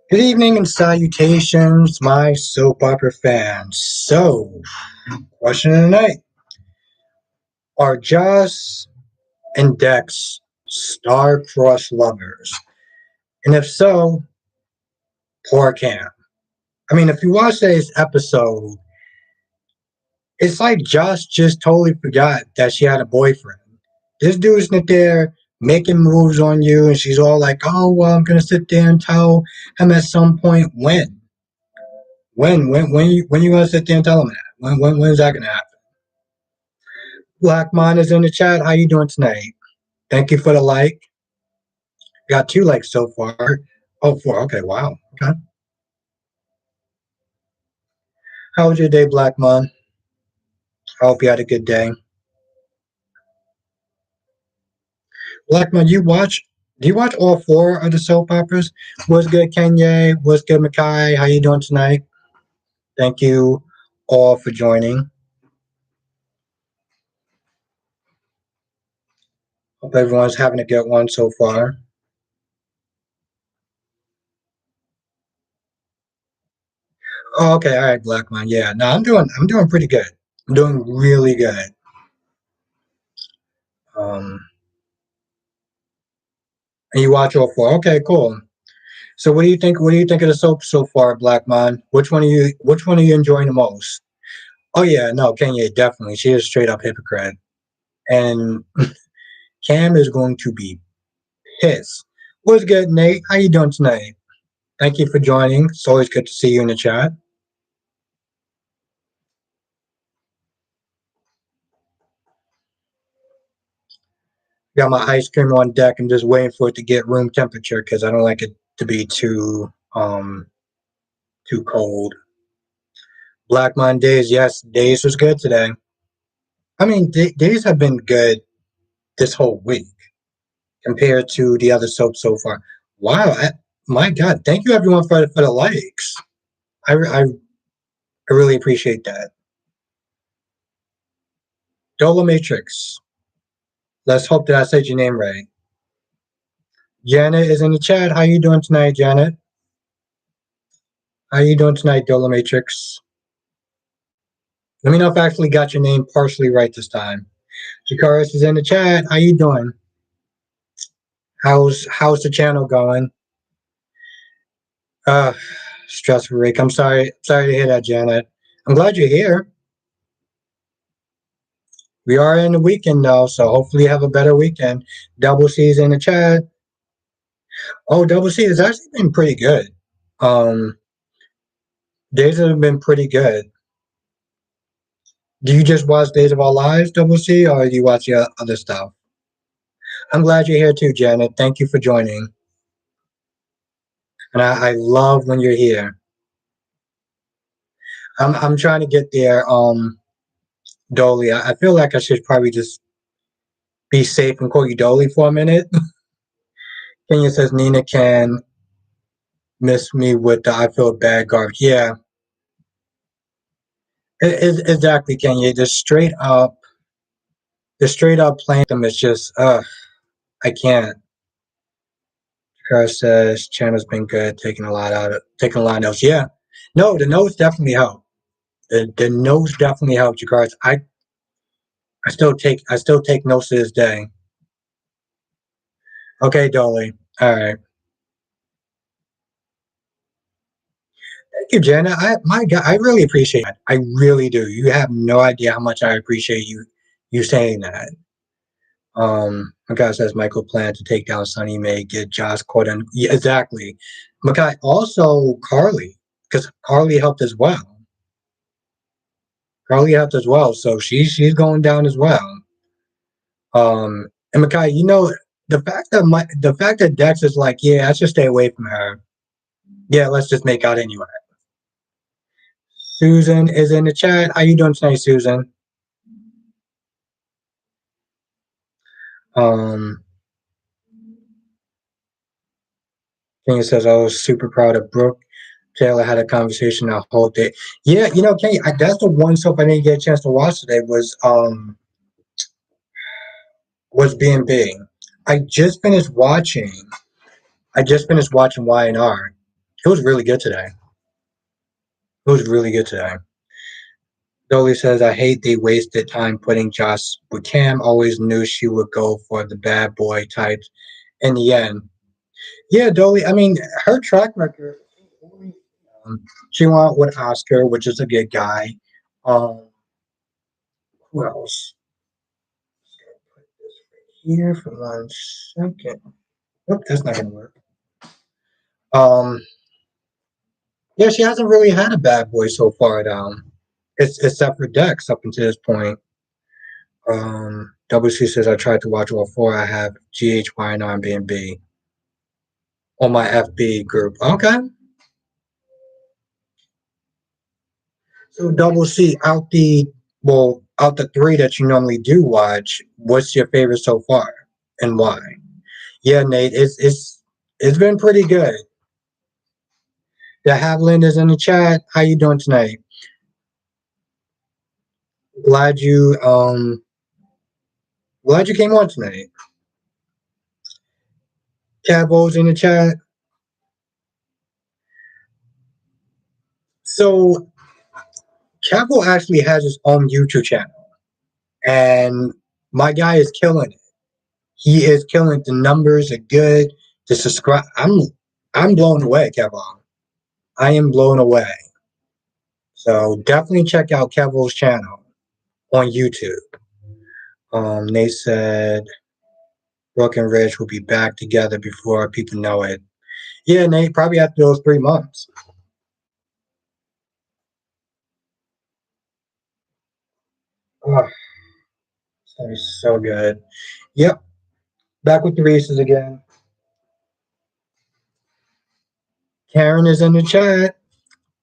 Good evening and salutations, my soap opera fans. So, question of the night. Are Joss and Dex star-crossed lovers? And if so, poor Cam. I mean, if you watch today's episode, it's like Joss just totally forgot that she had a boyfriend. This dude's not there making moves on you, and she's all like, oh, well, I'm going to sit there and tell him at some point when. When you gonna sit there and tell him that? When's that gonna happen? Black Mon is in the chat. How you doing tonight? Thank you for the like. Got 2 likes so far. Oh, 4. Okay, wow. Okay. How was your day, Black Mon? I hope you had a good day. Black Mon, do you watch all 4 of the soap operas? What's good, Kenya? What's good, Makai? How you doing tonight? Thank you all for joining. Hope everyone's having a good one so far. Oh, okay, all right, Black Mon. Yeah, no, I'm doing pretty good. I'm doing really good. Um, and you watch all 4. Okay, cool. So what do you think? What do you think of the soap so far, Black Man? Which one are you enjoying the most? Oh yeah, no, Kenya definitely. She is straight up hypocrite, and Cam is going to be pissed. What's good, Nate? How you doing tonight? Thank you for joining. It's always good to see you in the chat. Got my ice cream on deck. I'm just waiting for it to get room temperature because I don't like it to be too cold. Black Mondays, yes, days was good today. I mean, days have been good this whole week compared to the other soaps so far. Wow, my God! Thank you everyone for the likes. I really appreciate that. Dolomatrix. Let's hope that I said your name right. Janet is in the chat. How you doing tonight, Janet? How you doing tonight, Dolomatrix? Let me know if I actually got your name partially right this time. Jakaris is in the chat. How you doing? How's the channel going? Uh, stressful, Rick. I'm sorry to hear that, Janet. I'm glad you're here. We are in the weekend though, so hopefully you have a better weekend. Double C's in the chat. Oh, Double C has actually been pretty good. Um, Days have been pretty good. Do you just watch Days of Our Lives, Double C, or do you watch the other stuff? I'm glad you're here too, Janet. Thank you for joining. And I love when you're here. I'm trying to get there, Dolly. I feel like I should probably just be safe and call you Dolly for a minute. Kenya says Nina can miss me with the I feel bad garbage. Yeah, exactly, Kenya. The straight up playing them is just I can't. Kara says channel's been good, taking a lot of notes. Yeah. No, the notes definitely help. The notes definitely help, Jakars. I still take notes to this day. Okay, Dolly. All right. Thank you, Jenna. My God, I really appreciate that. I really do. You have no idea how much I appreciate you saying that. Makai says Michael planned to take down Sunny May, get Josh caught in. Yeah, exactly. Makai also Carly, because Carly helped as well. Carly helped as well, so she's going down as well. And Makai, the fact that Dex is like, yeah, I should stay away from her. Yeah, let's just make out anyway. Susan is in the chat. How you doing tonight, Susan? Um, Kenya says I was super proud of Brooke. Taylor had a conversation the whole day. Yeah, Kenya, that's the one soap I didn't get a chance to watch today was B&B. I just finished watching. I just finished watching Y&R. It was really good today. It was really good today. Dolly says, I hate they wasted time putting Joss with Cam. Always knew she would go for the bad boy types in the end. Yeah, Dolly, I mean, her track record, um, she went with Oscar, which is a good guy. Um, who else? Put this right here for 1 second. Nope, that's not going to work. Um, yeah, she hasn't really had a bad boy so far down. Except for Dex up until this point. WC says I tried to watch all four. I have GHY and Airbnb on my FB group. Okay. So double C out the three that you normally do watch, what's your favorite so far and why? Yeah, Nate, it's been pretty good. The Havland is in the chat. How you doing tonight? Glad you um glad you came on tonight. Cavo's in the chat. So Cavo actually has his own YouTube channel, and my guy is killing it. He is killing it. The numbers are good. The subscribe, I'm blown away, Cavo. I am blown away. So definitely check out Cavo's channel on YouTube. They said Brooke and Rich will be back together before people know it. Yeah, Nate, probably after those 3 months. Oh, it's gonna be so good. Yep, back with the races again. Karen is in the chat.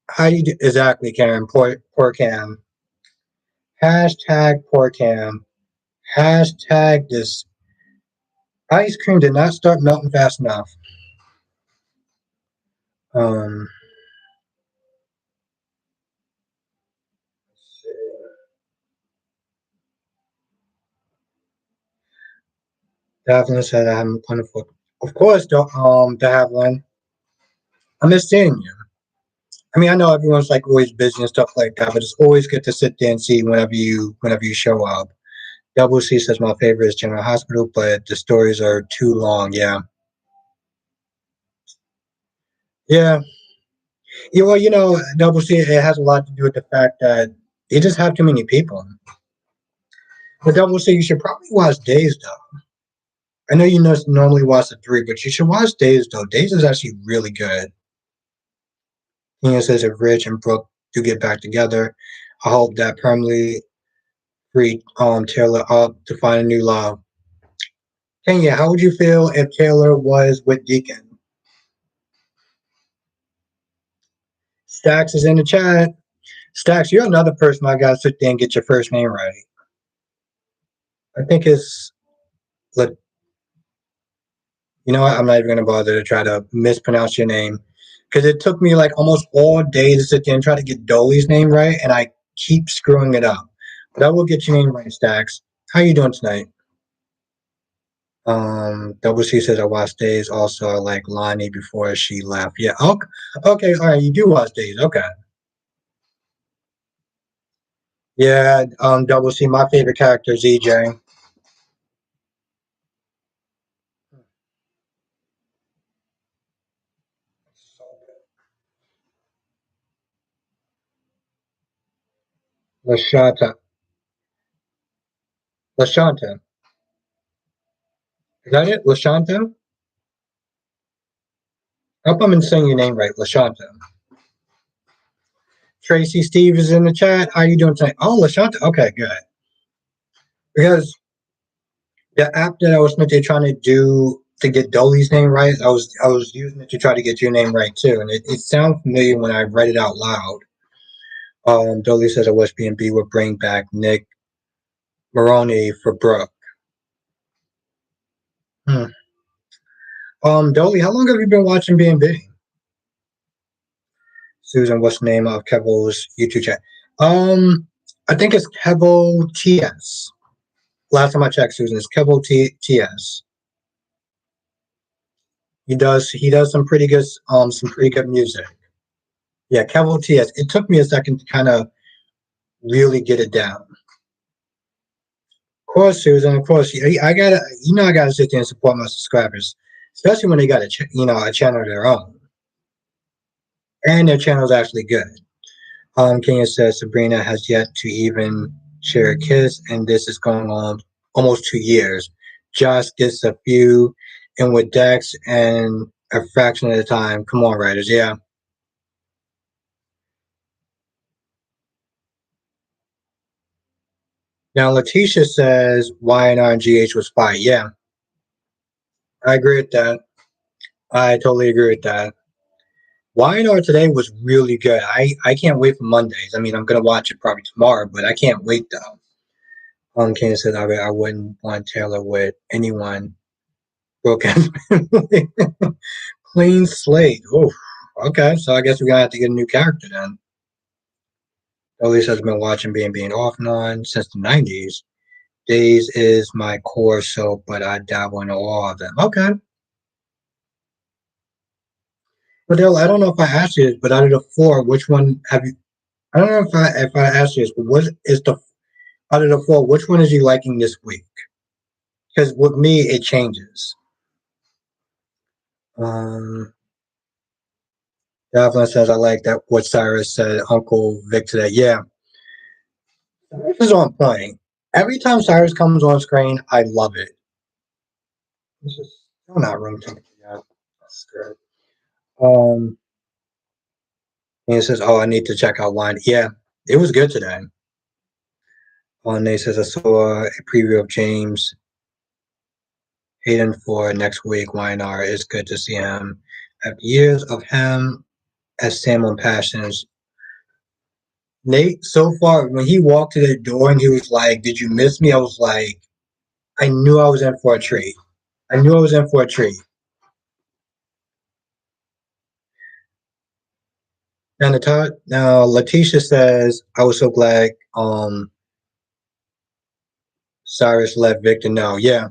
How do you do? Exactly, Karen? Poor Cam. Hashtag poor Cam. Hashtag this ice cream did not start melting fast enough. Um, Davlin said I'm wonderful. Of course, Davlin. I miss seeing you. I mean, I know everyone's like always busy and stuff like that, but it's always good to sit there and see whenever you show up. Double C says my favorite is General Hospital, but the stories are too long. Yeah, yeah, yeah. Well, Double C it has a lot to do with the fact that you just have too many people. But Double C, you should probably watch Days though. I know you normally watch the three, but you should watch Days though. Days is actually really good. Tina says if Rich and Brooke do get back together, I hope that permanently free Taylor up to find a new love. Kenya, how would you feel if Taylor was with Deacon? Stacks is in the chat. Stacks, you're another person I gotta sit there and get your first name right. I think it's like you know what? I'm not even gonna bother to try to mispronounce your name because it took me like almost all day to sit there and try to get Dolly's name right, and I keep screwing it up. But I will get your name right, Stacks. How you doing tonight? Double C says I watched Days. Also, I like Lonnie before she left. Yeah. Okay. Okay. All right. You do watch Days. Okay. Yeah. Double C. My favorite character is EJ. Lashanta. Lashanta. Is that it? Lashanta? I hope I'm saying your name right. Lashanta. Tracy Steve is in the chat. How you doing tonight? Oh, Lashanta. Okay, good. Because the app that I was meant to trying to do to get Dolly's name right, I was using it to try to get your name right too, and it sounded familiar when I read it out loud. Dolly says I wish B&B would bring back Nick Maroney for Brooke. Hmm. Dolly, how long have you been watching B&B? Susan, what's the name of Kevo's YouTube chat? I think it's Kevo TS. Last time I checked, Susan, it's Kevo TS. He does some pretty good music. Yeah, Capital TS. It took me a second to kind of really get it down. Of course, Susan. Of course, I gotta. I gotta sit there and support my subscribers, especially when they got a channel of their own, and their channel is actually good. Kenya says Sabrina has yet to even share a kiss, and this is going on almost 2 years. Josh gets a few, and with Dex and a fraction of the time. Come on, writers. Yeah. Now, Letitia says YNR and GH was fine. Yeah, I agree with that. I totally agree with that. YNR today was really good. I can't wait for Mondays. I mean, I'm gonna watch it probably tomorrow, but I can't wait though. Kenya said I wouldn't want Taylor with anyone broken. Clean slate. Oh, okay. So I guess we're gonna have to get a new character then. Elise has been watching being off and on since the '90s. Days is my core soap, but I dabble in all of them. Okay. But Dale, I don't know if I asked you this, but out of the four, which one have you? I don't know if I asked you this, but what is the out of the four? Which one is you liking this week? Because with me, it changes. Um, Devlin says I like that what Cyrus said. Uncle Vic today. Yeah, this is on point. Every time Cyrus comes on screen, I love it. This is still not room temperature yet. That's good. Um, and he says, "Oh, I need to check out Line." Yeah, it was good today. And he says, "I saw a preview of James Hayden for next week. YNR is good to see him. After years of him as Sam on Passions, Nate, so far, when he walked to the door and he was like, 'Did you miss me?' I was like, I knew I was in for a treat. I knew I was in for a treat." Now Letitia says, "I was so glad Cyrus let Victor know." Yeah.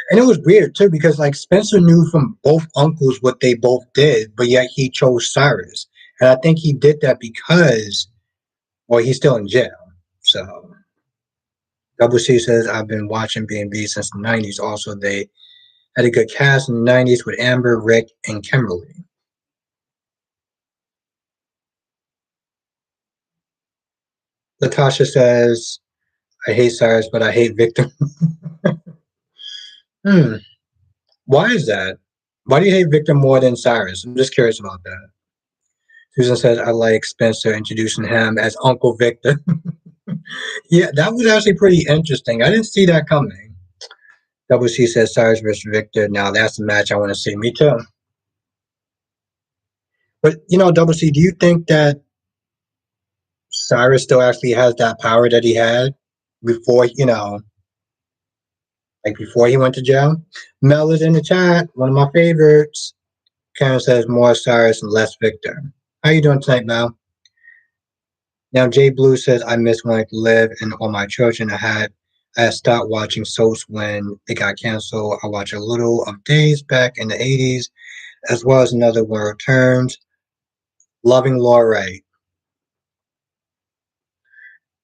And it was weird too because like Spencer knew from both uncles what they both did, but yet he chose Cyrus. And I think he did that because well, he's still in jail. So Double C says I've been watching B&B since the '90s. Also, they had a good cast in the '90s with Amber, Rick, and Kimberly. Latasha says I hate Cyrus, but I hate Victor. Hmm. Why is that? Why do you hate Victor more than Cyrus? I'm just curious about that. Susan says I like Spencer introducing him as Uncle Victor. Yeah, that was actually pretty interesting. I didn't see that coming. Double C says Cyrus versus Victor. Now that's the match I want to see. Me too. But Double C, do you think that Cyrus still actually has that power that he had before, like before he went to jail? Mel is in the chat. One of my favorites. Karen says more Cyrus and less Victor. How you doing tonight, Mel? Now Jay Blue says I miss when I lived and all my children. I had stopped watching soaps when it got canceled. I watched a little of Days back in the '80s, as well as another one returns. Loving Laura Wright.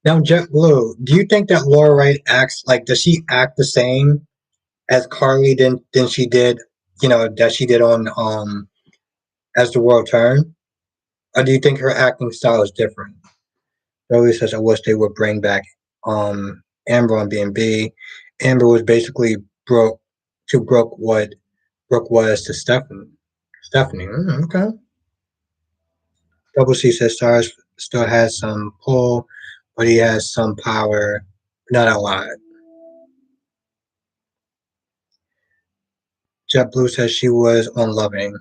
Now Jet Blue, do you think that Laura Wright acts like does she act the same as Carly than she did, that she did on As the World Turned? Or do you think her acting style is different? Earlier says I wish they would bring back Amber on B&B. Amber was basically broke to Brooke what Brooke was to Stephanie. Stephanie, okay. Double C says Stars still has some pull, but he has some power, not a lot. JetBlue says she was unloving.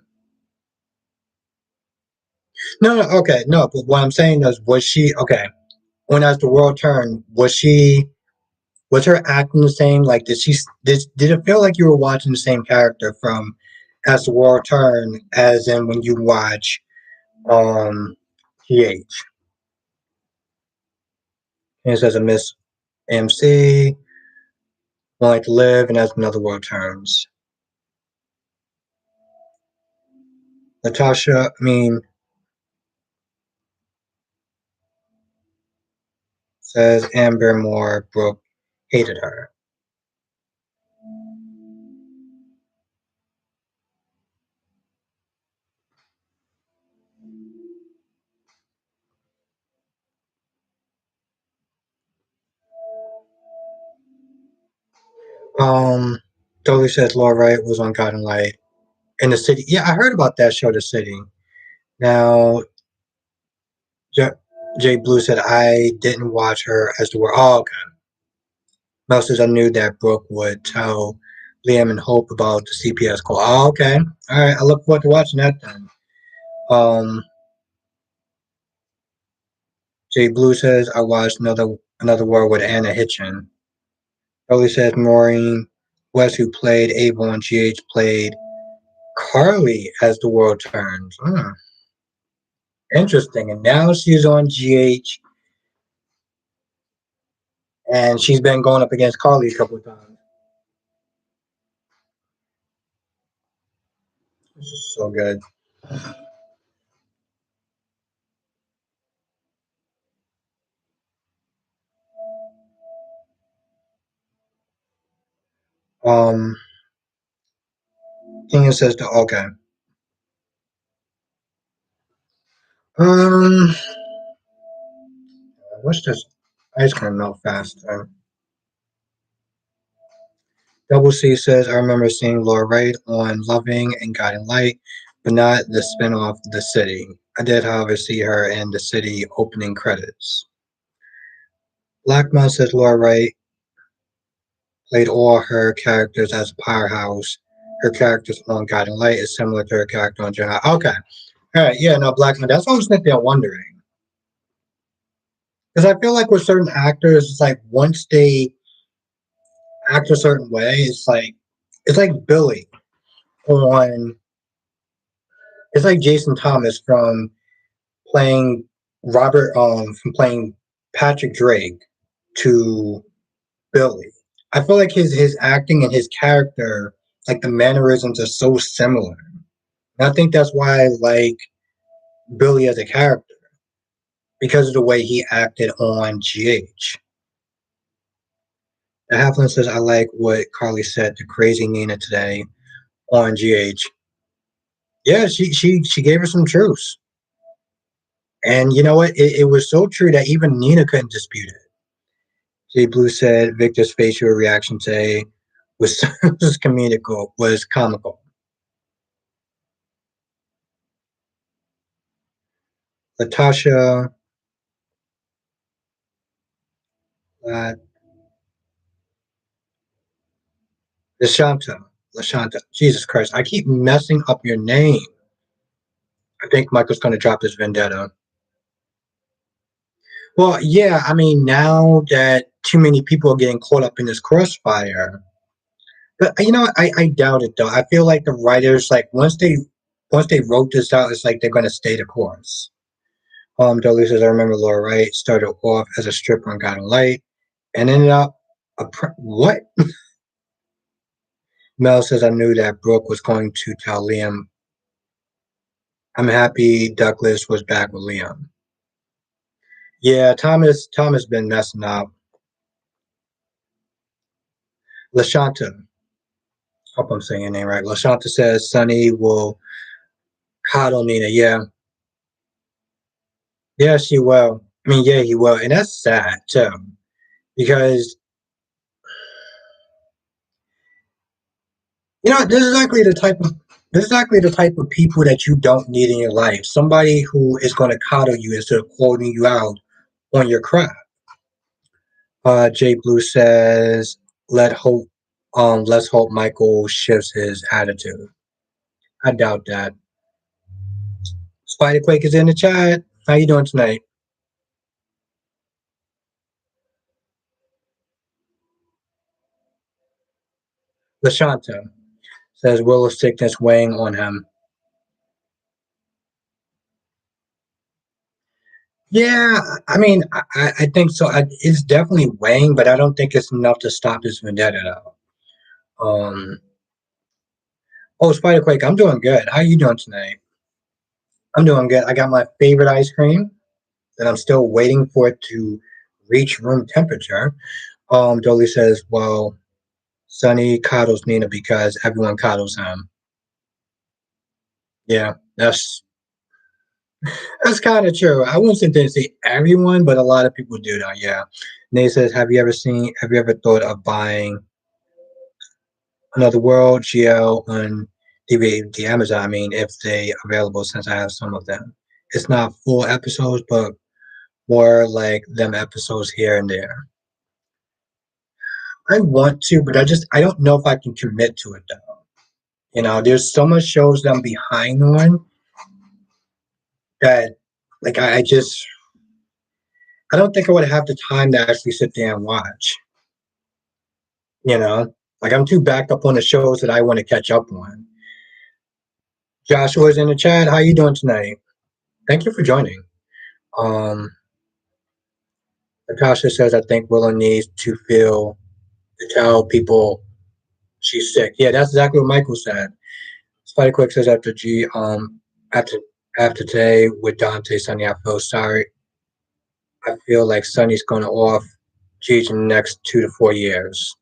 No, no, okay, no. But what I'm saying is, was she okay? When as the world turned, was her acting the same? Like, did it feel like you were watching the same character from As the World Turned as in when you watch TH? And it says a Miss MC, One Like to Live, and As Another World Turns. Natasha, I mean, says Amber Moore Brooke hated her. Um, Dolly says Laura Wright was on God and Light in the city. Yeah, I heard about that show, The City. Now, J- Jay Blue said I didn't watch her as the world. Oh, okay. Mel says I knew that Brooke would tell Liam and Hope about the CPS call. Oh, okay. All right. I look forward to watching that then. Um, Jay Blue says I watched Another World with Anna Hitchen. Dolly says Maureen West, who played Ava on GH, played Carly as the world turns. Interesting. And now she's on GH, and she's been going up against Carly a couple of times. This is so good. Um, King says to okay. Um, what's this? Ice cream melt fast. Double C says I remember seeing Laura Wright on Loving and Guiding Light, but not the spinoff The City. I did, however, see her in The City opening credits. Blackmon says Laura Wright played all her characters as a powerhouse. Her characters on Guiding Light is similar to her character on General. Okay. All right. Yeah, no, Blackmon. That's what I was sitting there wondering. Because I feel like with certain actors, it's like once they act a certain way, it's like Billy on it's like Jason Thomas playing from playing Patrick Drake to Billy. I feel like his acting and his character, like the mannerisms are so similar. And I think that's why I like Billy as a character because of the way he acted on GH. The Halfling says I like what Carly said to Crazy Nina today on GH. Yeah, she gave her some truths. And you know what? It was so true that even Nina couldn't dispute it. Jay Blue said Victor's facial reaction today was was comical. Latasha uh, Lashanta. Lashanta. Jesus Christ. I keep messing up your name. I think Michael's gonna drop his vendetta. Well, yeah, I mean now that too many people are getting caught up in this crossfire. But you know, I doubt it though. I feel like the writers, like once they wrote this out, it's like they're gonna stay the course. Dolly says, I remember Laura Wright started off as a stripper on God and Light and ended up what? Mel says, I knew that Brooke was going to tell Liam. I'm happy Douglas was back with Liam. Yeah, Thomas been messing up. Lashanta, hope I'm saying your name right. Lashanta says Sonny will coddle Nina. Yeah, yeah, she will. I mean, yeah, he will, and that's sad too because you know this is exactly the type of people that you don't need in your life. Somebody who is going to coddle you instead of quoting you out on your crap. Jay Blue says, "Let hope, let's hope Michael shifts his attitude." I doubt that. Spiderquake is in the chat. How you doing tonight? Lashanta says, "Will of sickness weighing on him?" Yeah, I mean, I think so. It's definitely weighing, but I don't think it's enough to stop his vendetta though. Oh, Spiderquake, I'm doing good. How you doing tonight? I'm doing good. I got my favorite ice cream, and I'm still waiting for it to reach room temperature. Dolly says, "Well, Sonny coddles Nina because everyone coddles him." Yeah, that's kind of true. I wouldn't say everyone, but a lot of people do that. Yeah. Nate says, Have you ever thought of buying Another World GL on DVD Amazon? I mean, if they available, since I have some of them. It's not full episodes, but more like them episodes here and there. I want to, but I don't know if I can commit to it though. There's so much shows that I'm behind on that like I don't think I would have the time to actually sit there and watch. You know, like I'm too backed up on the shows that I want to catch up on. Joshua's in the chat. How you doing tonight? Thank you for joining. Um, Natasha says I think Willow needs to tell people she's sick. Yeah, that's exactly what Michael said. Spider Quick says after after today with Dante Sunny, I feel sorry. I feel like Sunny's gonna off Gigi in the next 2 to 4 years.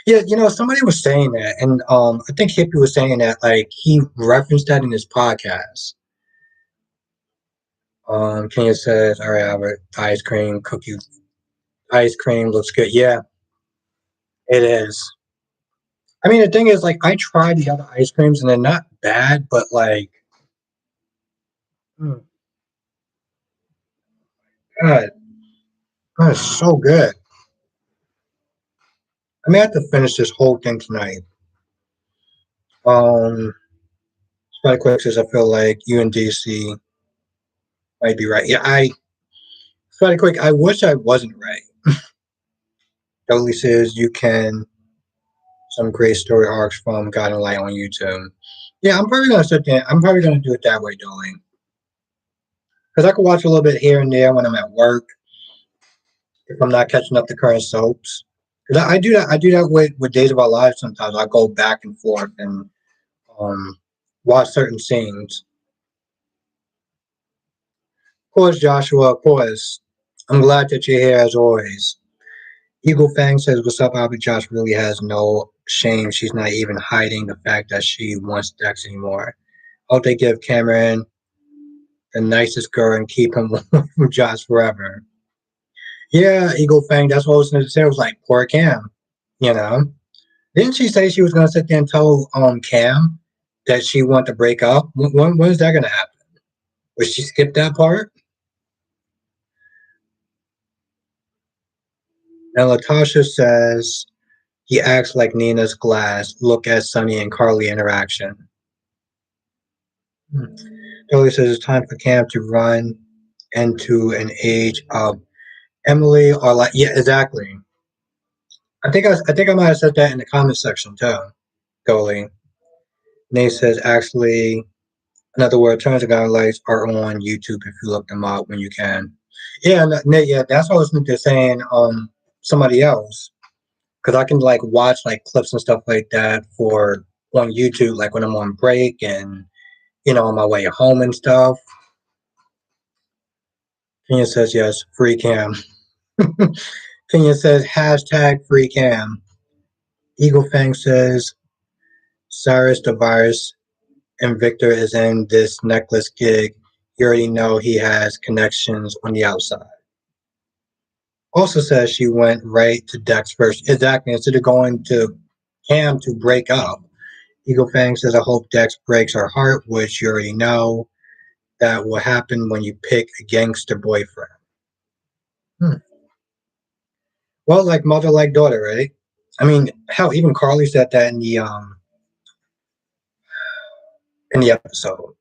Yeah, somebody was saying that, and I think Hippie was saying that, like he referenced that in his podcast. Kenya says, "All right, Albert, ice cream looks good." Yeah, it is. I mean, the thing is, like, I tried the other ice creams, and they're not bad, but like, mm, God, that is so good. I may have to finish this whole thing tonight. Um, Spike Quick says, "I feel like you and DC might be right." Yeah, Spike Quick. I wish I wasn't right. Dudley says you can some great story arcs from God and Light on YouTube. Yeah, I'm probably gonna sit there. I'm probably gonna do it that way, Dolly, because I can watch a little bit here and there when I'm at work if I'm not catching up the current soaps. Because I do that. I do that with Days of Our Lives. Sometimes I go back and forth and um, watch certain scenes. Of course, Joshua. Of course, I'm glad that you're here as always. Eagle Fang says, "What's up, Albert?" Josh really has no shame. She's not even hiding the fact that she wants Dex anymore. Hope they give Cameron the nicest girl and keep him with Josh forever. Yeah, Eagle Fang. That's what I was going to say. I was like, poor Cam. You know, didn't she say she was going to sit there and tell Cam that she wanted to break up? When is that going to happen? Would she skip that part? And Latasha says he acts like Nina's glass. Look at Sunny and Carly interaction. Billy says it's time for Cam to run into an age of Emily or like yeah, exactly. I think I might have said that in the comment section too. Goalie. Nate says actually another word turns of guidelines are on YouTube if you look them up when you can. Yeah, Nate, yeah, that's what I was saying somebody else. Because I can like watch like clips and stuff like that for on YouTube, like when I'm on break and on my way home and stuff. Kenya says yes, free cam. Kenya says hashtag free cam. Eagle Fang says Cyrus the virus and Victor is in this necklace gig. You already know he has connections on the outside. Also says she went right to Dex first. Exactly. Instead of going to Cam to break up. Eagle Fang says, I hope Dex breaks her heart, which you already know that will happen when you pick a gangster boyfriend. Hmm. Well, like mother, like daughter, right? I mean, hell, even Carly said that in the episode.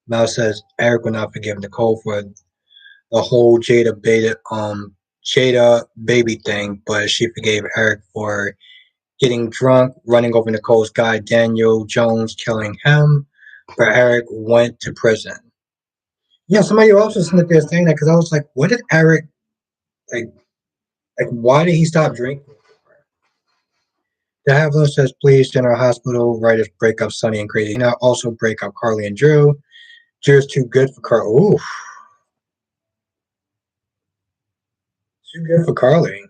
Mal says Eric will not forgive Nicole for the whole Jada baby thing, but she forgave Eric for getting drunk, running over Nicole's guy Daniel Jones, killing him. But Eric went to prison. Yeah, somebody else was sitting there saying that because I was like, what did Eric like? Like, why did he stop drinking? The Haviland says, please, General Hospital writers break up Sonny and Crazy. Now also break up Carly and Drew. Drew's too good for Carly. Ooh, too good for Carly.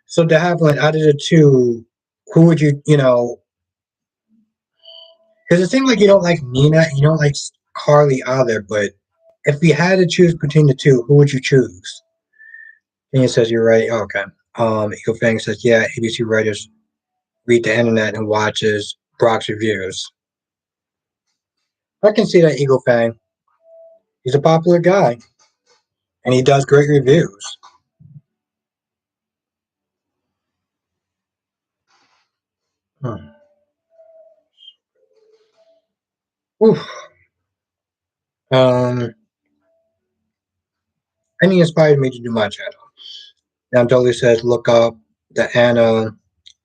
So De Haviland, out of the two, who would because it seems like you don't like Nina, you don't like Carly either, but if we had to choose between the two, who would you choose? Kenya says, you're right. Oh, okay. Eagle Fang says, yeah, ABC writers read the internet and watches Brock's reviews. I can see that Eagle Fang. He's a popular guy, and he does great reviews. Hmm. Oof. Um, and he inspired me to do my channel. Now, Dolly says, look up the Anna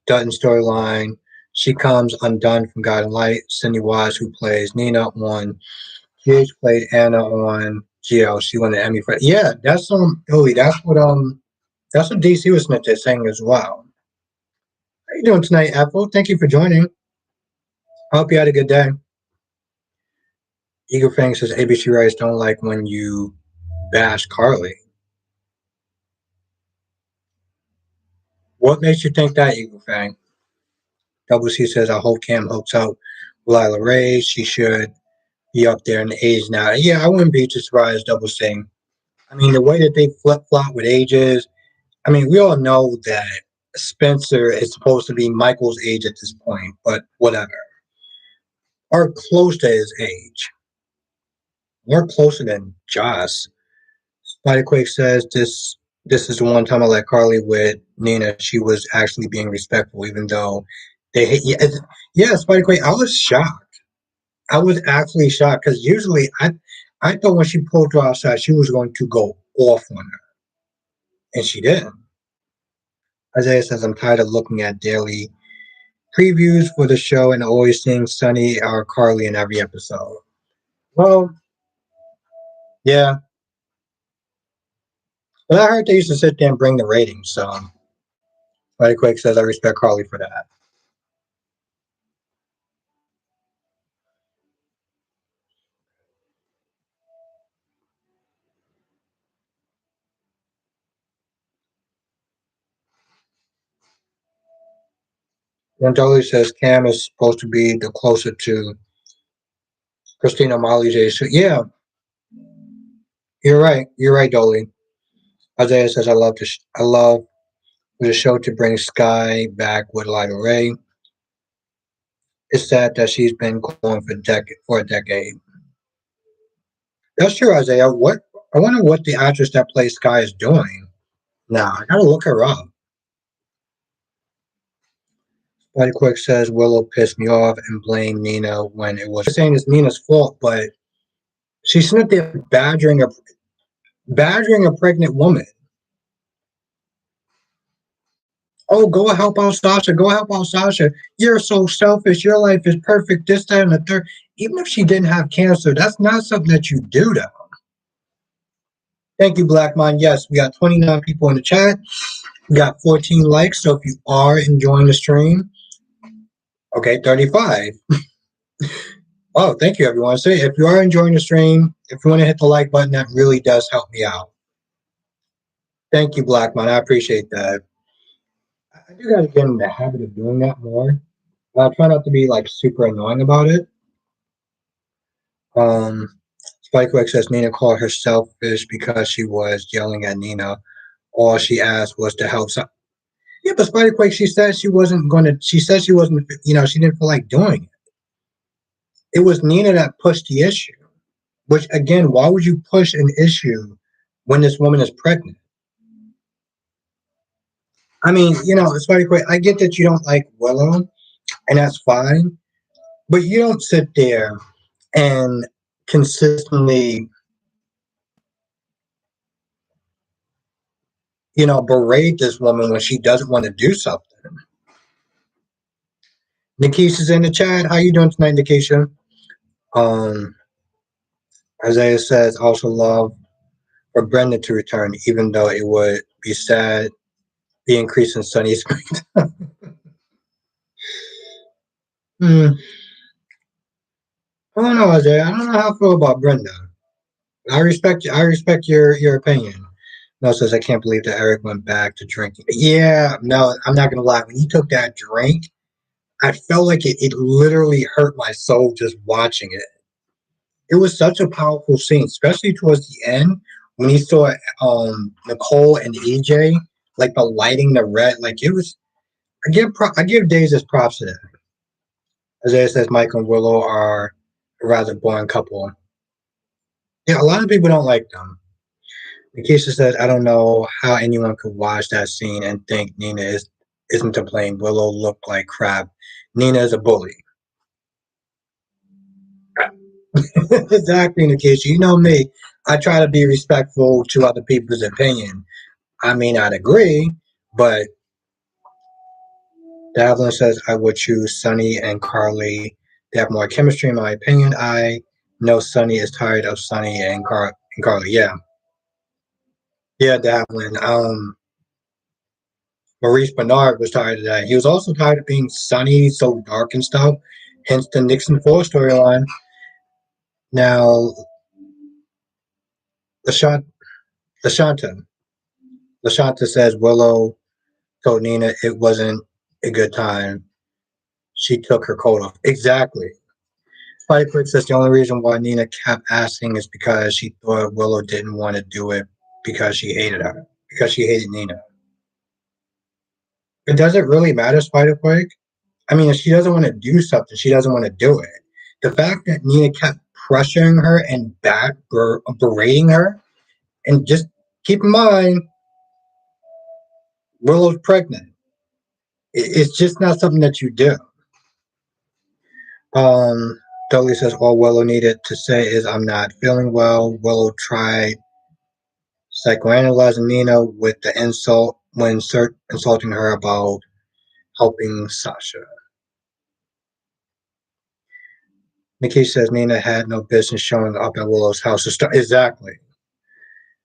Dutton storyline. She comes undone from God and Light. Cindy Wise, who plays Nina on GH, played Anna on GL. She won the Emmy for yeah. That's Dolly. That's what DC was meant to sing as well. How you doing tonight, Apple? Thank you for joining. I hope you had a good day. Eagle Fang says ABC writers don't like when you bash Carly. What makes you think that, Eagle Fang? Double C says I hope Cam hooks up with Lila Ray. She should be up there in the age now. Yeah, I wouldn't be too surprised, Double C. I mean, the way that they flip flop with ages, I mean, we all know that Spencer is supposed to be Michael's age at this point, but whatever. Or close to his age. More closer than Joss. Spiderquake says this is the one time I let Carly with Nina. She was actually being respectful, even though they hate. Yeah, Spiderquake. I was shocked. I was actually shocked because usually I thought when she pulled her outside, she was going to go off on her, and she didn't. Isaiah says, I'm tired of looking at daily previews for the show and always seeing Sunny or Carly in every episode. Well, yeah. But I heard they used to sit there and bring the ratings, so Spider Quake says I respect Carly for that. When Dolly says Cam is supposed to be the closer to Christina Molly's age. So yeah, you're right. You're right, Dolly. Isaiah says I love the show to bring Sky back with Lila Ray. It's sad that she's been gone for a decade. That's true, Isaiah. What I wonder what the actress that plays Sky is doing now. I gotta look her up. Buddy Quick says Willow pissed me off and blamed Nina when it was saying it's Nina's fault, but she's not there badgering a pregnant woman. Oh, go help out Sasha. Go help out Sasha. You're so selfish. Your life is perfect. This, that, and the third. Even if she didn't have cancer, that's not something that you do, though. Thank you, Black Mind. Yes, we got 29 people in the chat. We got 14 likes. So if you are enjoying the stream, okay, 35. Oh, thank you, everyone. So if you are enjoying the stream, if you want to hit the like button, that really does help me out. Thank you, Black Mind. I appreciate that. I do got to get in the habit of doing that more. I try not to be like super annoying about it. Um, Spikewick says Nina called her selfish because she was yelling at Nina. All she asked was to help. Yeah, but Spikewick, she said she wasn't going to. She said she wasn't. She didn't feel like doing it. It was Nina that pushed the issue. Which again, why would you push an issue when this woman is pregnant? I mean, Spikewick, I get that you don't like Willow, and that's fine. But you don't sit there and consistently berate this woman when she doesn't want to do something. Nikisha's in the chat. How you doing tonight, Nikisha? Um, Isaiah says also love for Brenda to return, even though it would be sad the increase in sunny spring. Hmm. I don't know, Isaiah. I don't know how I feel about Brenda. I respect your opinion. No says I can't believe that Eric went back to drinking. Yeah, no, I'm not gonna lie. When he took that drink, I felt like it literally hurt my soul just watching it. It was such a powerful scene, especially towards the end when he saw Nicole and EJ like the lighting the red. Like it was. I give Days his props to that. Isaiah says Mike and Willow are a rather boring couple. Yeah, a lot of people don't like them. Nikisha says, I don't know how anyone could watch that scene and think Nina isn't to blame. Willow looked like crap. Nina is a bully. Exactly, Nikisha. You know me. I try to be respectful to other people's opinion. I may not agree, but Davlin says I would choose Sunny and Carly. They have more chemistry, in my opinion. I know Sunny is tired of Sunny and Carly. Yeah, yeah, Davlin. Maurice Bernard was tired of that. He was also tired of being sunny, so dark and stuff. Hence the Nixon 4 storyline. Now, LaShanta, LaShanta, LaShanta says Willow told Nina it wasn't a good time. She took her coat off. Exactly. Spike Quick says the only reason why Nina kept asking is because she thought Willow didn't want to do it because she hated her, because she hated Nina. It doesn't really matter, Spider Quake. I mean, if she doesn't want to do something, she doesn't want to do it. The fact that Nina kept pressuring her and berating her, and just keep in mind, Willow's pregnant. It's just not something that you do. Um, Dudley says all Willow needed to say is, I'm not feeling well. Willow tried psychoanalyzing Nina with the insult when insulting her about helping Sasha. Nikki says Nina had no business showing up at Willow's house. Exactly.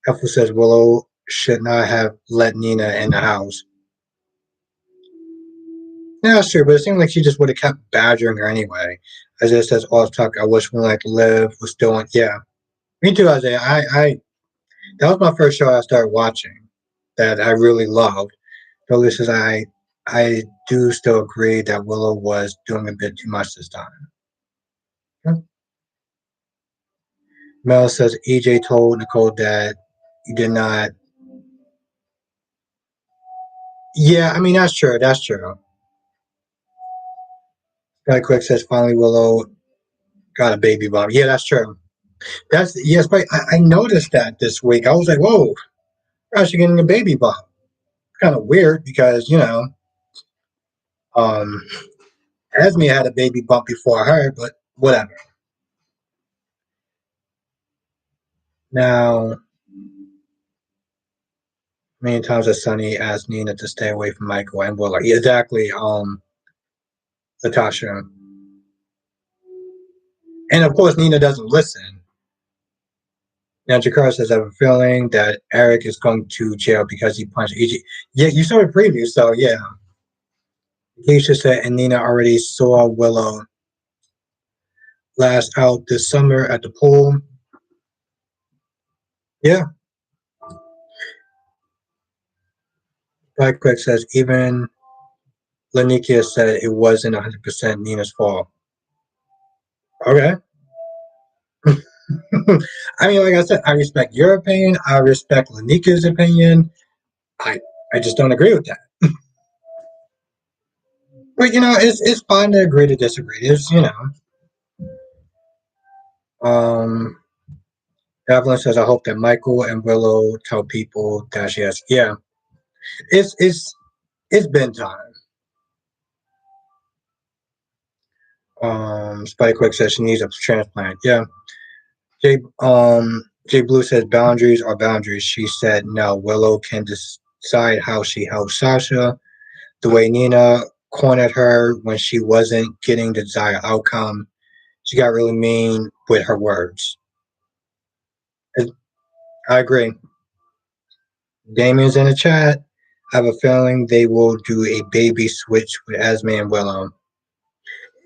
Ethel says Willow should not have let Nina in the house. Yeah, that's true, but it seemed like she just would have kept badgering her anyway. Isaiah says, off talk, I wish When Like Live was still on. Yeah, me too, Isaiah. That was my first show I started watching that I really loved. Billy says, I do still agree that Willow was doing a bit too much this time. Mel says, EJ told Nicole that you did not. Yeah, I mean, that's true. That's true. Guy Quick says, finally, Willow got a baby bump. Yeah, that's true. That's yes, but I noticed that this week. I was like, whoa, we're actually getting a baby bump. Kind of weird because um, Esme had a baby bump before her, but whatever. Now, many times as Sunny asked Nina to stay away from Michael and Willa. Yeah, exactly. Natasha, and of course Nina doesn't listen. Now Jakar says, "I have a feeling that Eric is going to jail because he punched EG." Yeah, you saw the preview, so yeah. Keisha said, and Nina already saw Willow last out this summer at the pool. Yeah, Black Quick says even Lanikia said it wasn't 100% Nina's fault. Okay. I mean, like I said, I respect your opinion. I respect Lanika's opinion. I I just don't agree with that. But it's fine to agree to disagree. Um, Evelyn says, I hope that Michael and Willow tell people that she has. Yeah, it's been time. Spike Quick says she needs a transplant. Yeah. Jay Blue says boundaries are boundaries. She said no. Willow can decide how she helps Sasha. The way Nina cornered her when she wasn't getting the desired outcome, she got really mean with her words. I agree. Damien's in the chat. I have a feeling they will do a baby switch with Esme and Willow.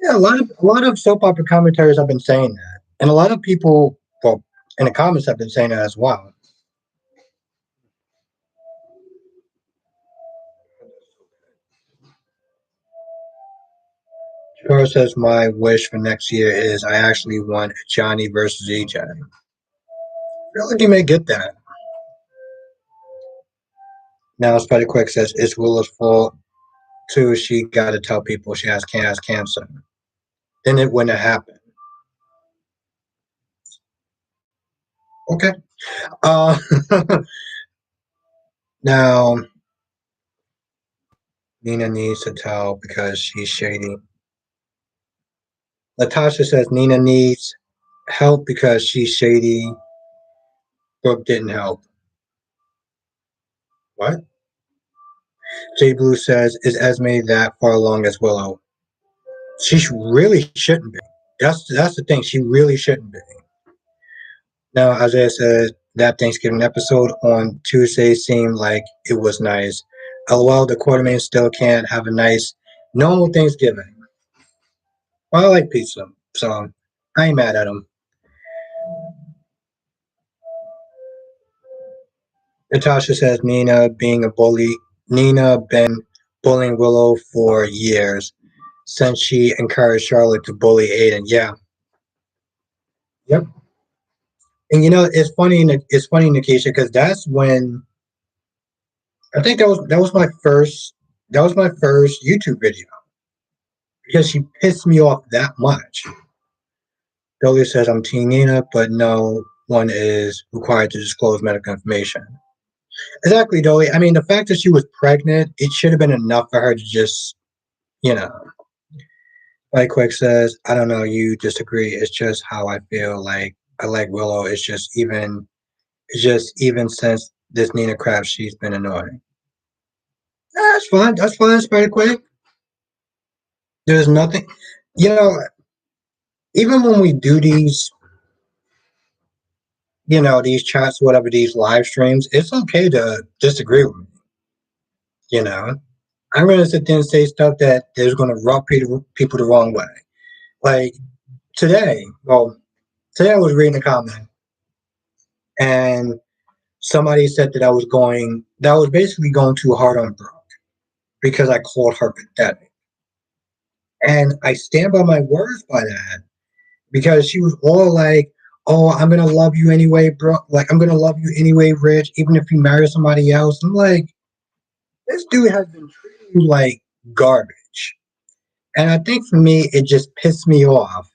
Yeah, a lot of soap opera commentators have been saying that, and a lot of people, well, in the comments have been saying that as well. Charles says my wish for next year is I actually want Johnny versus EJ. I feel like you may get that. Now Spider Quick says it's Willow's fault too. She got to tell people she has cancer. Then it wouldn't have happened. Okay. Uh, now Nina needs to tell because she's shady. Natasha says Nina needs help because she's shady. Brooke didn't help. What? Jay Blue says, is Esme that far along as Willow? She really shouldn't be. That's the thing. She really shouldn't be. Now, Isaiah says that Thanksgiving episode on Tuesday seemed like it was nice. LOL, the Quartermain still can't have a nice, normal Thanksgiving. Well, I like pizza, so I ain't mad at him. Natasha says Nina been bullying Willow for years since she encouraged Charlotte to bully Aiden. Yeah, yep. And it's funny, Nikisha, because that's when I think that was my first YouTube video because she pissed me off that much. Dolly says I'm Team Nina, but no one is required to disclose medical information. Exactly, Dolly. I mean, the fact that she was pregnant, it should have been enough for her to just, you know. Like Quick says, I don't know, you disagree. It's just how I feel. Like I like Willow. It's just even since this Nina crap, she's been annoying. That's fine. That's fine. It's pretty quick. There's nothing, you know. Even when we do these chats, whatever, these live streams, it's okay to disagree with me. You know, I'm gonna sit there and say stuff that is gonna rub people the wrong way. Like today, well, today I was reading a comment and somebody said that I was basically going too hard on Brooke because I called her pathetic. And I stand by my words by that because she was all like, "Oh, I'm gonna love you anyway, bro. Like I'm gonna love you anyway, Rich, even if you marry somebody else." I'm like, this dude has been treating you like garbage, and I think for me, it just pissed me off.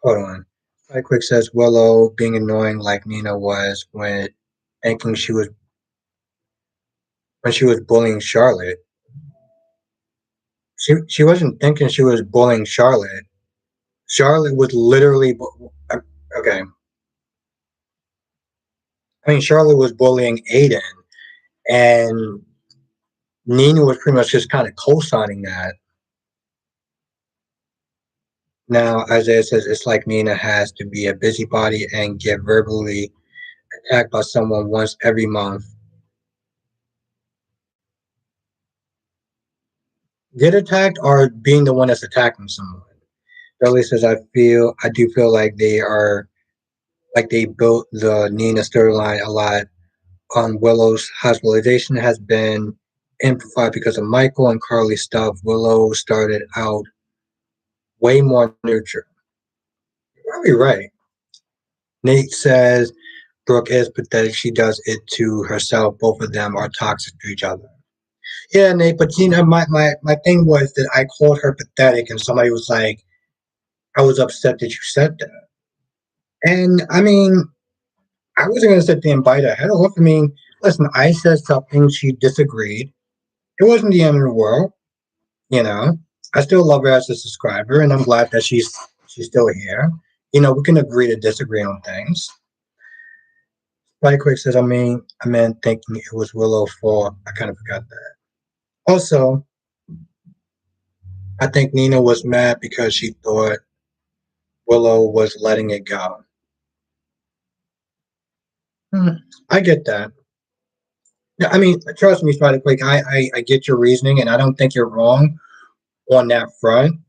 Hold on. Right quick says Willow being annoying like Nina was thinking she was when she was bullying Charlotte. She wasn't thinking she was bullying Charlotte. Charlotte was literally okay. I mean, Charlotte was bullying Aiden, and Nina was pretty much just kind of co-signing that. Now, Isaiah says it's like Nina has to be a busybody and get verbally attacked by someone once every month. Get attacked or being the one that's attacking someone. Dudley says I do feel like they built the Nina storyline a lot. Willow's hospitalization has been amplified because of Michael and Carly stuff. Willow started out way more neutral. You're probably right. Nate says Brooke is pathetic. She does it to herself. Both of them are toxic to each other. Yeah, Nate, but my thing was that I called her pathetic and somebody was like, I was upset that you said that. And I mean, I wasn't going to sit there and bite her head off. I mean, listen, I said something, she disagreed. It wasn't the end of the world, you know. I still love her as a subscriber, and I'm glad that she's still here. We can agree to disagree on things. Spike Quick says, I meant thinking it was Willow for. I kind of forgot that. Also, I think Nina was mad because she thought Willow was letting it go. Hmm, I get that. I mean, trust me, Spider Quake. I get your reasoning, and I don't think you're wrong on that front.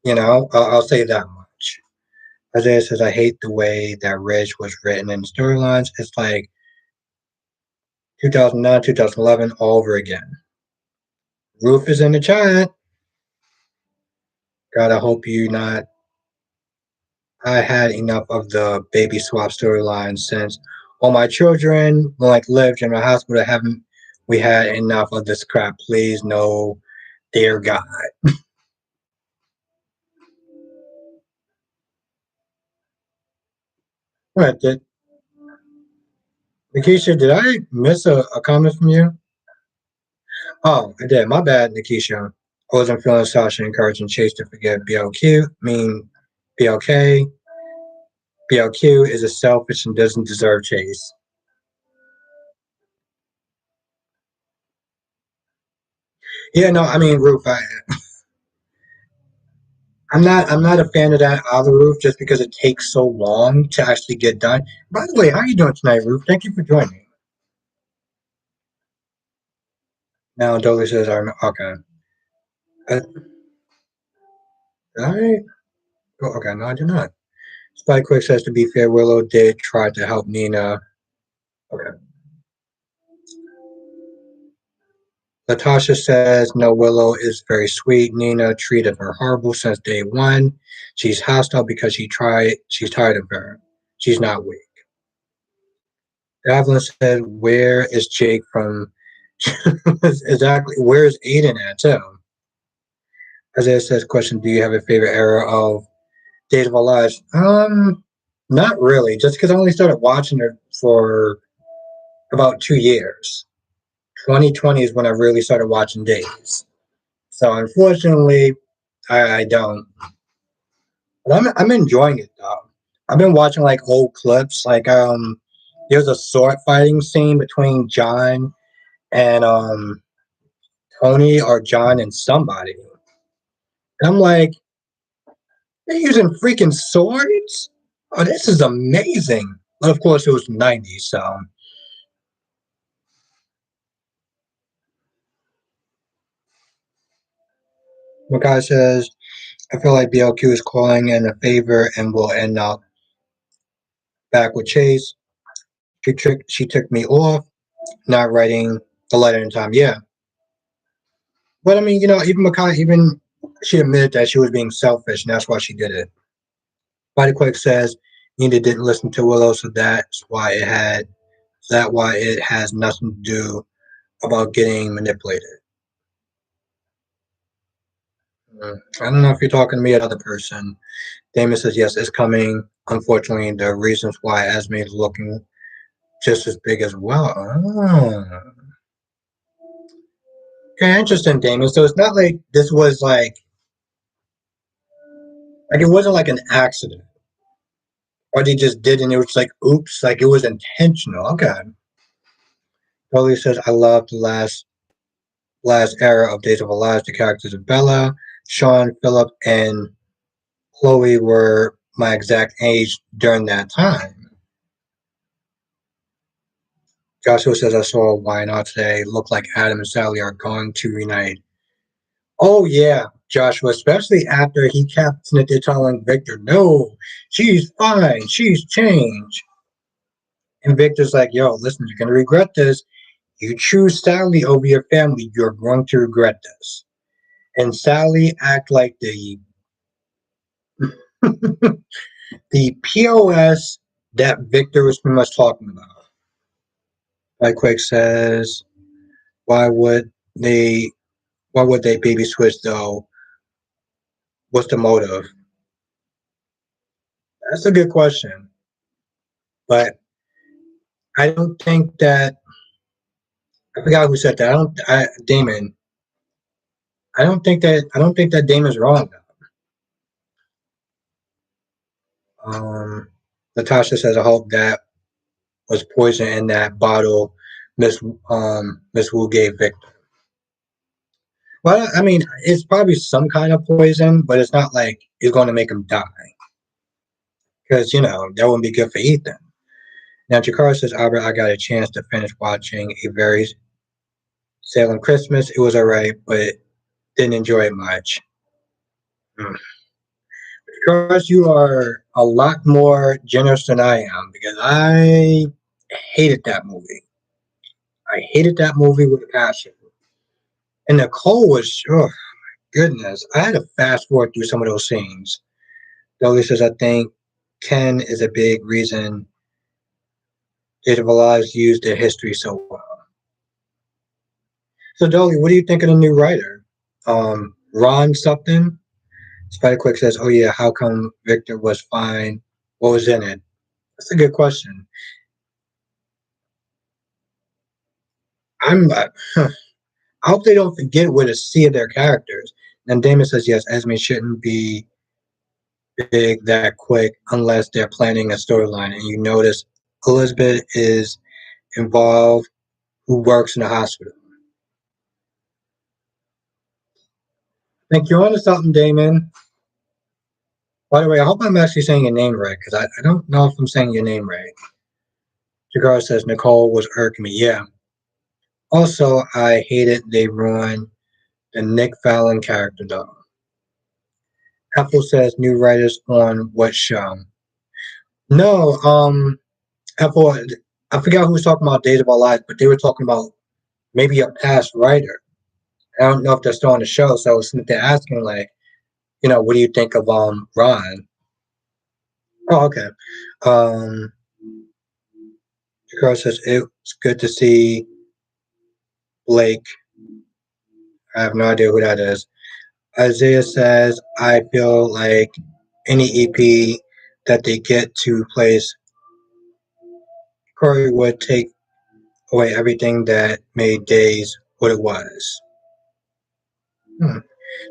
I'll say that much. Isaiah says, I hate the way that Ridge was written in storylines. It's like 2009, 2011 all over again. Roof is in the chat. Gotta hope you not. I had enough of the baby swap storyline since all my children like lived in my hospital. Haven't we had enough of this crap? Please, no, dear God. What did Nikisha? Did I miss a comment from you? Oh, I did. My bad, Nikisha. I wasn't feeling Sasha encouraging Chase to forget BLQ. I mean, BLK. BLQ is a selfish and doesn't deserve Chase. Yeah, no, I mean, Roof. I'm not a fan of that other Roof just because it takes so long to actually get done. By the way, how are you doing tonight, Roof? Thank you for joining. Now, Dolly says, "I'm okay." Uh, all right. Oh, okay, no, I do not. Spike Quick says, to be fair, Willow did try to help Nina. Okay. Latasha says, no, Willow is very sweet. Nina treated her horrible since day one. She's hostile because she's tired of her. She's not weak. Evelyn said, where is Jake from? Exactly. Where's Aiden at, too? Isaiah says, question, do you have a favorite era of Days of Our Lives? Not really, just because I only started watching it for about 2 years. 2020 is when I really started watching Days. So unfortunately, I don't. But I'm enjoying it though. I've been watching like old clips. Like there's a sword fighting scene between John and Tony or John and somebody. And I'm like, they're using freaking swords? Oh, this is amazing. But of course, it was the 90s, so. Makai says, I feel like BLQ is calling in a favor and will end up back with Chase. She took me off, not writing the letter in time. Yeah. But I mean, even Makai, even she admitted that she was being selfish, and that's why she did it. Body Quick says Nina didn't listen to Willow, so that why it has nothing to do about getting manipulated. I don't know if you're talking to me or another person. Damon says yes, it's coming. Unfortunately, the reasons why Esme is looking just as big as well. Oh. Okay, interesting, Damon. So it's not like this was like it wasn't like an accident, or they just did, and it was like, oops, like it was intentional. Okay. Polly says, I love the last era of Days of Our Lives. The characters of Bella, Sean, Philip, and Chloe were my exact age during that time. Joshua says, I saw Why Not today. Look like Adam and Sally are going to reunite. Oh, yeah, Joshua, especially after he kept telling Victor, no, she's fine. She's changed. And Victor's like, yo, listen, you're going to regret this. You choose Sally over your family, you're going to regret this. And Sally act like the the POS that Victor was pretty much talking about. Like Quake says, why would they baby switch though? What's the motive? That's a good question. But I don't think that I forgot who said that. Damon. I don't think that Damon's wrong. Um Natasha says I hope that was poison in that bottle Miss Wu gave Victor. Well, I mean, it's probably some kind of poison, but it's not like it's going to make him die because that wouldn't be good for Ethan. Now, Jakara says, Albert, I got a chance to finish watching A Very Salem Christmas. It was alright, but didn't enjoy it much. Mm. Because you are a lot more generous than I am, because I hated that movie. I hated that movie with a passion. And Nicole was, oh goodness, I had to fast forward through some of those scenes. Dolly says, I think Ken is a big reason Israelites use their history so well. So, Dolly, what do you think of the new writer? Ron something? Spider Quick says, oh yeah, how come Victor was fine? What was in it? That's a good question. I'm. I hope they don't forget where to see their characters. And Damon says, yes, Esme shouldn't be big that quick unless they're planning a storyline. And you notice Elizabeth is involved, who works in the hospital. Thank you on to something, Damon. By the way, I hope I'm actually saying your name right because I don't know if I'm saying your name right. Jagar says Nicole was irking me. Yeah. Also, I hated they ruined the Nick Fallon character though. Apple says new writers on what show? No, Apple. I forgot who was talking about Days of Our Lives, but they were talking about maybe a past writer. I don't know if they're still on the show, so since they're asking, like, what do you think of Ron? Oh, okay. Um, Jacar says it's good to see Blake. I have no idea who that is. Isaiah says, I feel like any EP that they get to place Corey would take away everything that made Days what it was. Hmm.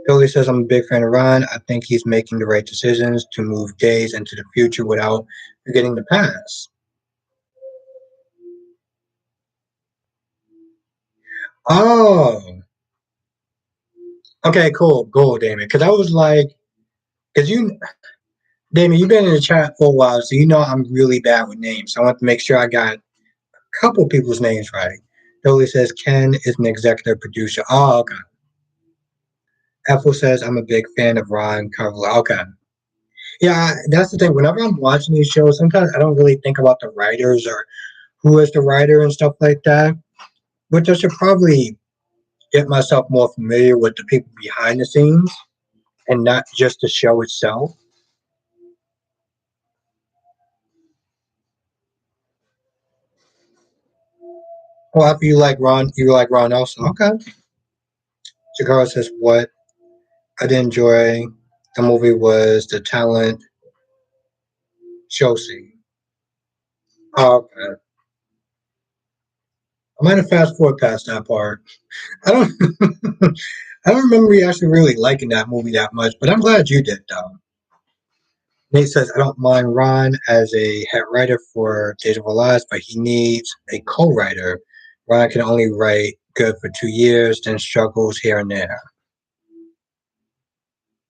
Billy says, I'm a big fan of Ron. I think he's making the right decisions to move Days into the future without forgetting the past. Oh, okay, cool, Damon. Because I was like, because Damon, you've been in the chat for a while, so you know I'm really bad with names. So I want to make sure I got a couple people's names right. Dolly says Ken is an executive producer. Oh, okay. Ethel says I'm a big fan of Ron Carvalho. Okay. Yeah, that's the thing. Whenever I'm watching these shows, sometimes I don't really think about the writers or who is the writer and stuff like that. Which I should probably get myself more familiar with the people behind the scenes and not just the show itself. Well, after you like Ron also. Okay. Shakara says what I did enjoy the movie was the talent show scene. Oh, okay. I might have fast forward past that part. I don't I don't remember you actually really liking that movie that much, but I'm glad you did though. Nate says I don't mind Ron as a head writer for Days of Our Lives, but he needs a co-writer. Ron can only write good for 2 years, then struggles here and there.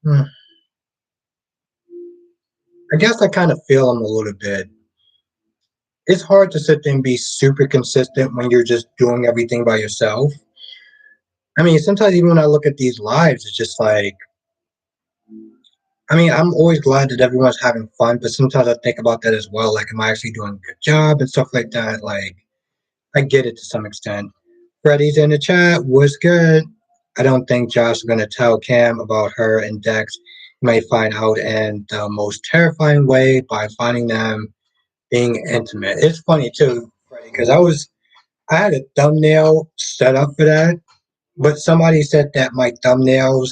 Hmm. I guess I kind of feel him a little bit. It's hard to sit there and be super consistent when you're just doing everything by yourself. I mean, sometimes even when I look at these lives, it's just like, I mean, I'm always glad that everyone's having fun, but sometimes I think about that as well. Like, am I actually doing a good job and stuff like that? Like, I get it to some extent. Freddie's in the chat. What's good? I don't think Josh is going to tell Cam about her and Dex. He might find out in the most terrifying way by finding them being intimate. It's funny too, Freddie, because I had a thumbnail set up for that, but somebody said that my thumbnails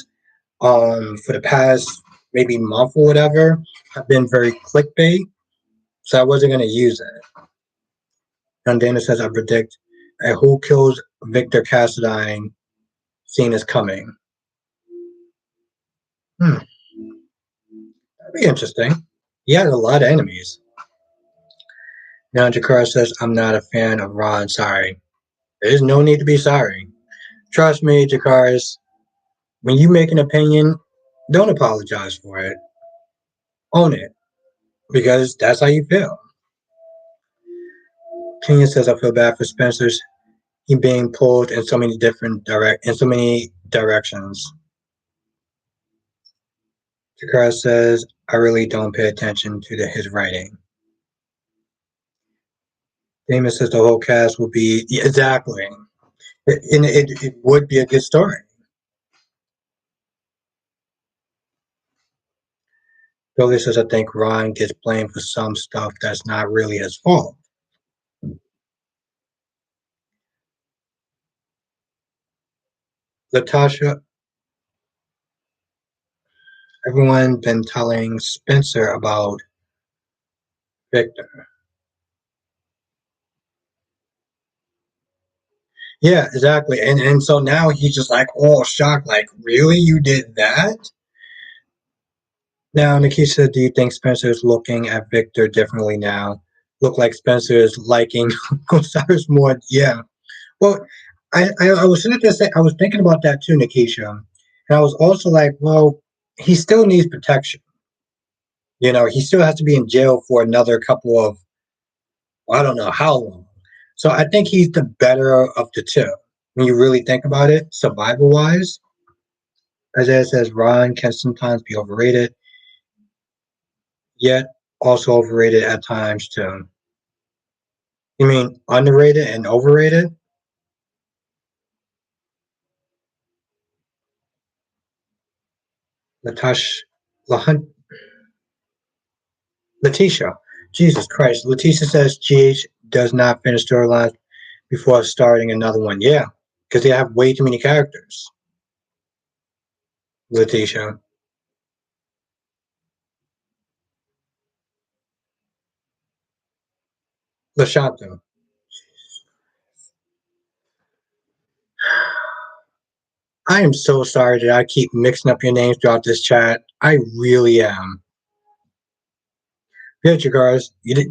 for the past maybe month or whatever have been very clickbait, so I wasn't gonna use it. And Dana says I predict a Who Kills Victor Cassadine scene is coming. That'd be interesting. He had a lot of enemies. Now Jakar says I'm not a fan of Ron. Sorry. There's no need to be sorry. Trust me, Jakars. When you make an opinion, don't apologize for it. Own it because that's how you feel. Kenya says, I feel bad for Spencer's he being pulled in so many directions. Takara says, I really don't pay attention to his writing. Damon says the whole cast will be exactly. It would be a good story. Billy says I think Ron gets blamed for some stuff that's not really his fault. Latasha, everyone been telling Spencer about Victor. Yeah, exactly. And so now he's just like all shocked, like, really? You did that? Now, Nikisha, do you think Spencer is looking at Victor differently now? Look like Spencer is liking Osiris more. Yeah. Well, I was sitting there saying, I was thinking about that too, Nikisha. And I was also like, well, he still needs protection. You know, he still has to be in jail for another couple of, I don't know how long. So I think he's the better of the two. When you really think about it, survival wise, Isaiah says Ron can sometimes be overrated, yet also overrated at times too. You mean underrated and overrated? Latash, Lahunt, Letitia. Jesus Christ. Letitia says GH does not finish storylines before starting another one. Yeah, because they have way too many characters. Letitia. Lashanta. I am so sorry that I keep mixing up your names throughout this chat. I really am. Yeah, Jagars, you did.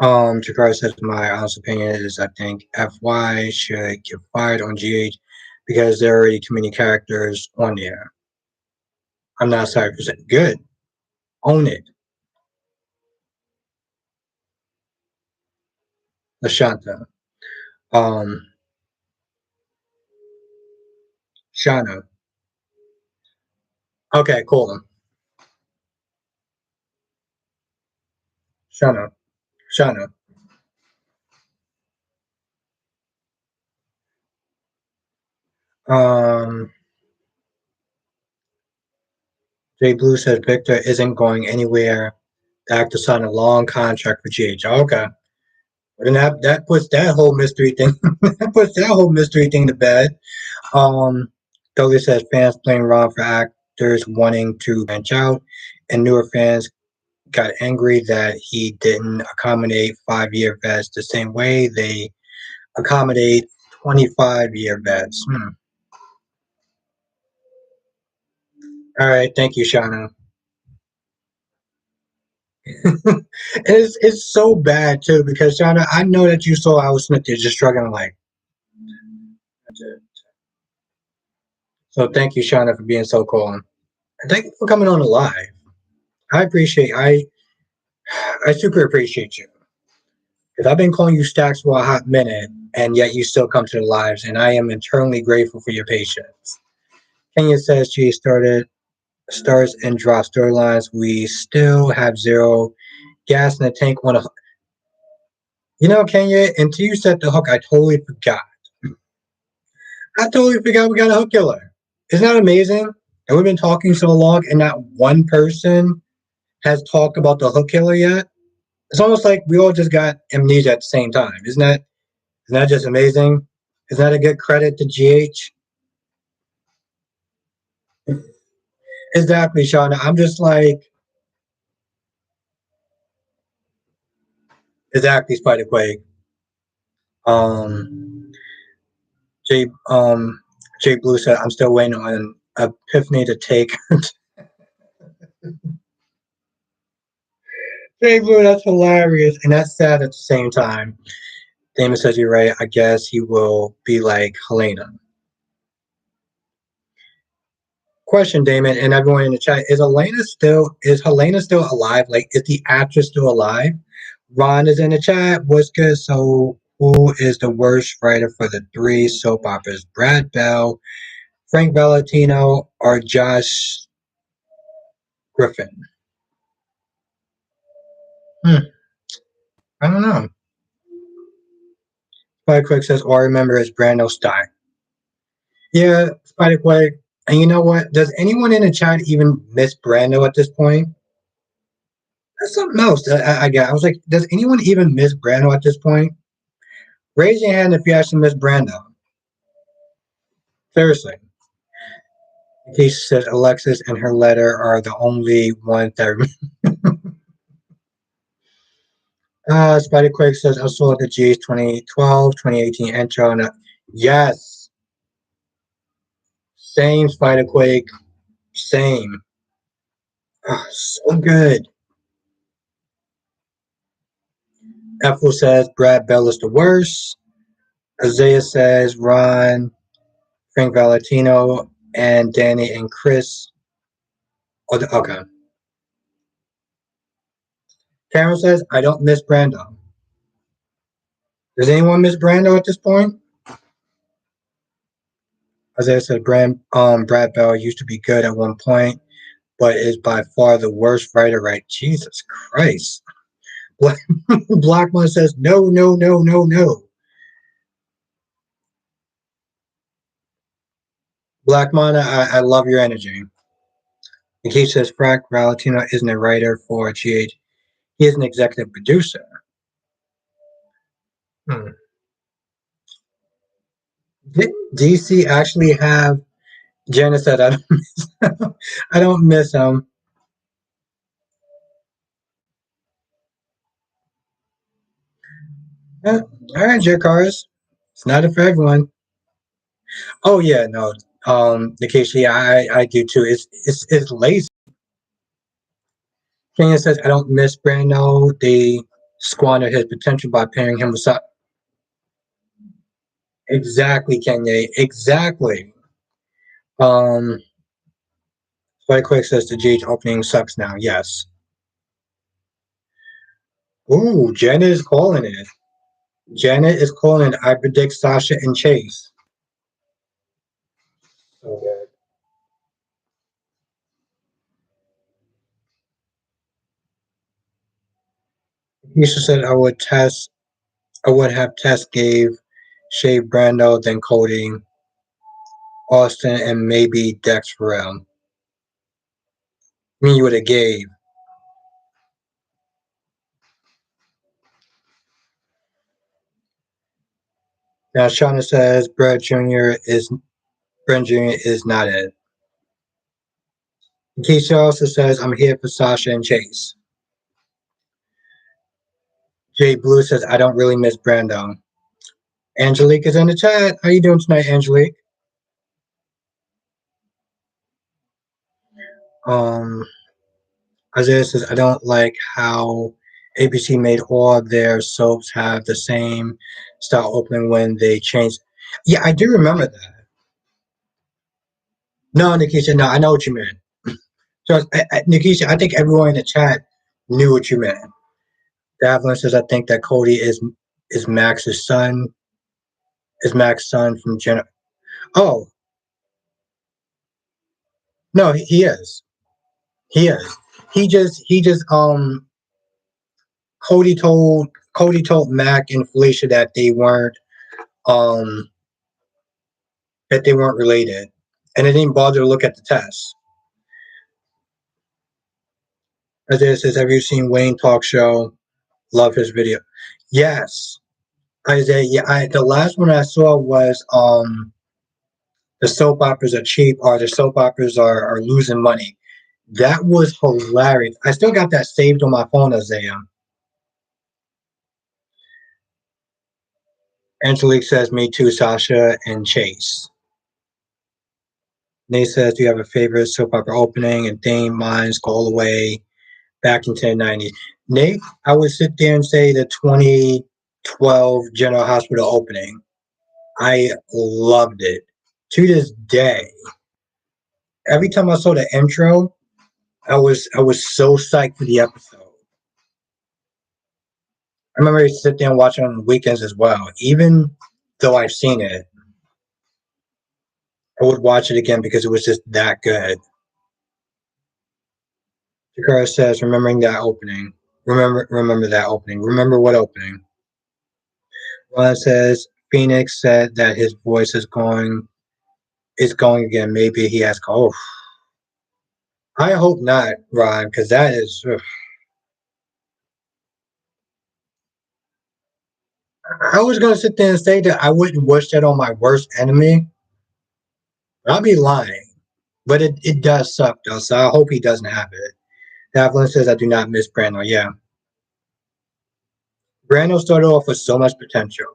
Jagars says my honest opinion is I think FY should get fired on GH because there are already too many characters on there. I'm not sorry for saying good. Own it. Lashanta. Um, Shana. Okay, cool. Shana. Shana. Um, Jay Blue says Victor isn't going anywhere. The actor signed a long contract for GH. Okay. And that puts that whole mystery thing that puts that whole mystery thing to bed. Um, Douglas says fans blame Ron for actors wanting to branch out, and newer fans got angry that he didn't accommodate 5 year vets the same way they accommodate 25-year vets. All right, thank you, Shauna. It's so bad too because Shauna, I know that you saw Al Smith. You're just struggling like. So thank you, Shauna, for being so cool. And thank you for coming on live. I super appreciate you. Because I've been calling you Stacks for a hot minute, and yet you still come to the lives, and I am eternally grateful for your patience. Kenya says she starts and drops storylines. We still have zero gas in the tank. Kenya, until you set the hook, I totally forgot. I totally forgot we got a hook killer. Isn't that amazing? And we've been talking so long, and not one person has talked about the hook killer yet. It's almost like we all just got amnesia at the same time. Isn't that just amazing? Isn't that a good credit to GH? Exactly, Shauna. I'm just like, exactly, Spider Quake. Um, Jay, um, Jay Blue said, I'm still waiting on Epiphany to take. Jay Blue, that's hilarious. And that's sad at the same time. Damon says, you're right. I guess he will be like Helena. Question, Damon, and everyone in the chat: is Helena still alive? Like, is the actress still alive, Ron is in the chat. What's good? So, who is the worst writer for the three soap operas? Brad Bell, Frank Valentino, or Josh Griffin? Hmm, I don't know. Spider Quick says, all I remember is Brando Stein. Yeah, Spider Quick. And you know what? Does anyone in the chat even miss Brando at this point? That's something else I got. I was like, does anyone even miss Brando at this point? Raise your hand if you actually miss Brando. Seriously. He says Alexis and her letter are the only ones that. Spider Quake says I saw the G's 2012, 2018 intro. And yes, same Spider Quake, same. Oh, so good. Ethel says Brad Bell is the worst. Isaiah says Ron, Frank Valentino, and Danny and Chris. Oh, okay. Karen says I don't miss Brando. Does anyone miss Brando at this point? Isaiah said Brad Bell used to be good at one point, but is by far the worst writer. Right? Jesus Christ. Blackmon says no, no, no, no, no. Blackmon, I love your energy. And he says Frank Valentino isn't a writer for GH. He is an executive producer. Hmm. Did DC actually have Janice said I don't miss, I don't miss him. Yeah. All right, Jacars. It's not for everyone. Oh yeah, no. Nikisha, yeah, I do too. It's lazy. Kenya says I don't miss Brando. They squandered his potential by pairing him with up. Exactly, Kenya. Exactly. Um, Spike Quick says the GH opening sucks now. Yes. Ooh, Janet is calling it. Janet is calling it. I predict Sasha and Chase. So good. Keisha said I would have Tess gave Shay Brando, then Cody, Austin, and maybe Dex Farrell. I mean, you would have gave. Now Shauna says Brad Jr. is not it. Keisha also says I'm here for Sasha and Chase. Jay Blue says I don't really miss Brando. Angelique is in the chat. How you doing tonight, Angelique? Um, Isaiah says I don't like how ABC made all their soaps have the same style opening when they changed. Yeah, I do remember that. No, Nikisha, no, I know what you meant. So, Nikisha, I think everyone in the chat knew what you meant. Davlin says I think that Cody is Max's son. Is Max's son from Jenna? Oh no, he is. He is. He just Cody told Mac and Felicia um that they weren't related, and they didn't bother to look at the test. Isaiah says, "Have you seen Wayne talk show? Love his video." Yes, Isaiah. Yeah, the last one I saw was the soap operas are cheap, or the soap operas are losing money. That was hilarious. I still got that saved on my phone, Isaiah. Angelique says, "Me too, Sasha and Chase." Nate says, "Do you have a favorite soap opera opening and theme? Mine's go all the way back into the 90s." Nate, I would sit there and say the 2012 General Hospital opening. I loved it. To this day, every time I saw the intro, I was so psyched for the episode. I remember I used to sit there and watch it on the weekends as well. Even though I've seen it, I would watch it again because it was just that good. Jakara says, remembering that opening. Remember that opening. Remember what opening? Ron says, Phoenix said that his voice is going again. Maybe he has oh, I hope not, Ron, because that is ugh. I was gonna sit there and say that I wouldn't wish that on my worst enemy, but I'll be lying. But it does suck though, so I hope he doesn't have it. Davlin says I do not miss Brando. Yeah. Brando started off with so much potential.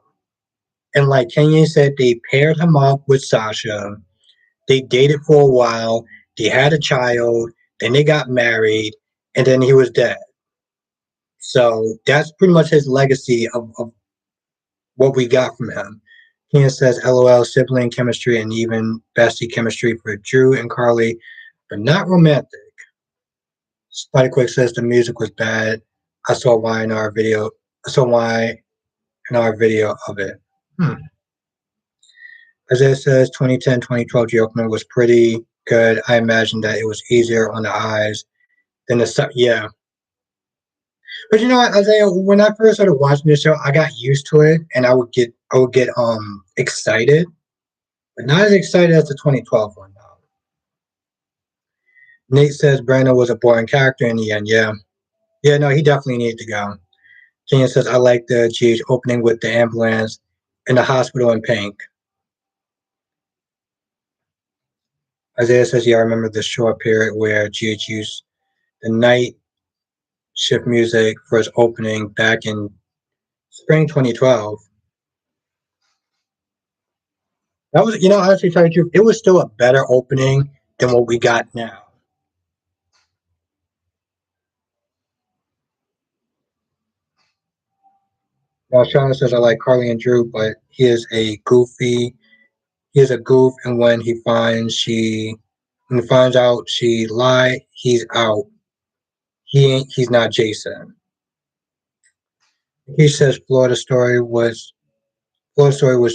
And like Kenya said, they paired him up with Sasha. They dated for a while. They had a child. Then they got married. And then he was dead. So that's pretty much his legacy of what we got from him. Kenya says, LOL, sibling chemistry and even bestie chemistry for Drew and Carly, but not romantic. Spider Quick says the music was bad. I saw why in our video. I saw why in our video of it. Hmm. Isaiah says 2010, 2012 Joker was pretty good. I imagine that it was easier on the eyes than the stuff. Yeah. But you know what, Isaiah, when I first started watching this show, I got used to it and I would get excited, but not as excited as the 2012 one now. Nate says Brandon was a boring character in the end. Yeah. Yeah, no, he definitely needed to go. Kenya says I like the GH opening with the ambulance in the hospital in pink. Isaiah says, yeah, I remember the short period where GH used the night shift music for its opening back in spring 2012. That was, honestly, tell you the truth, it was still a better opening than what we got now. Now, Shauna says, I like Carly and Drew, but he is a goof, and when he finds out she lied, he's out. He's not Jason. He says Florida's story was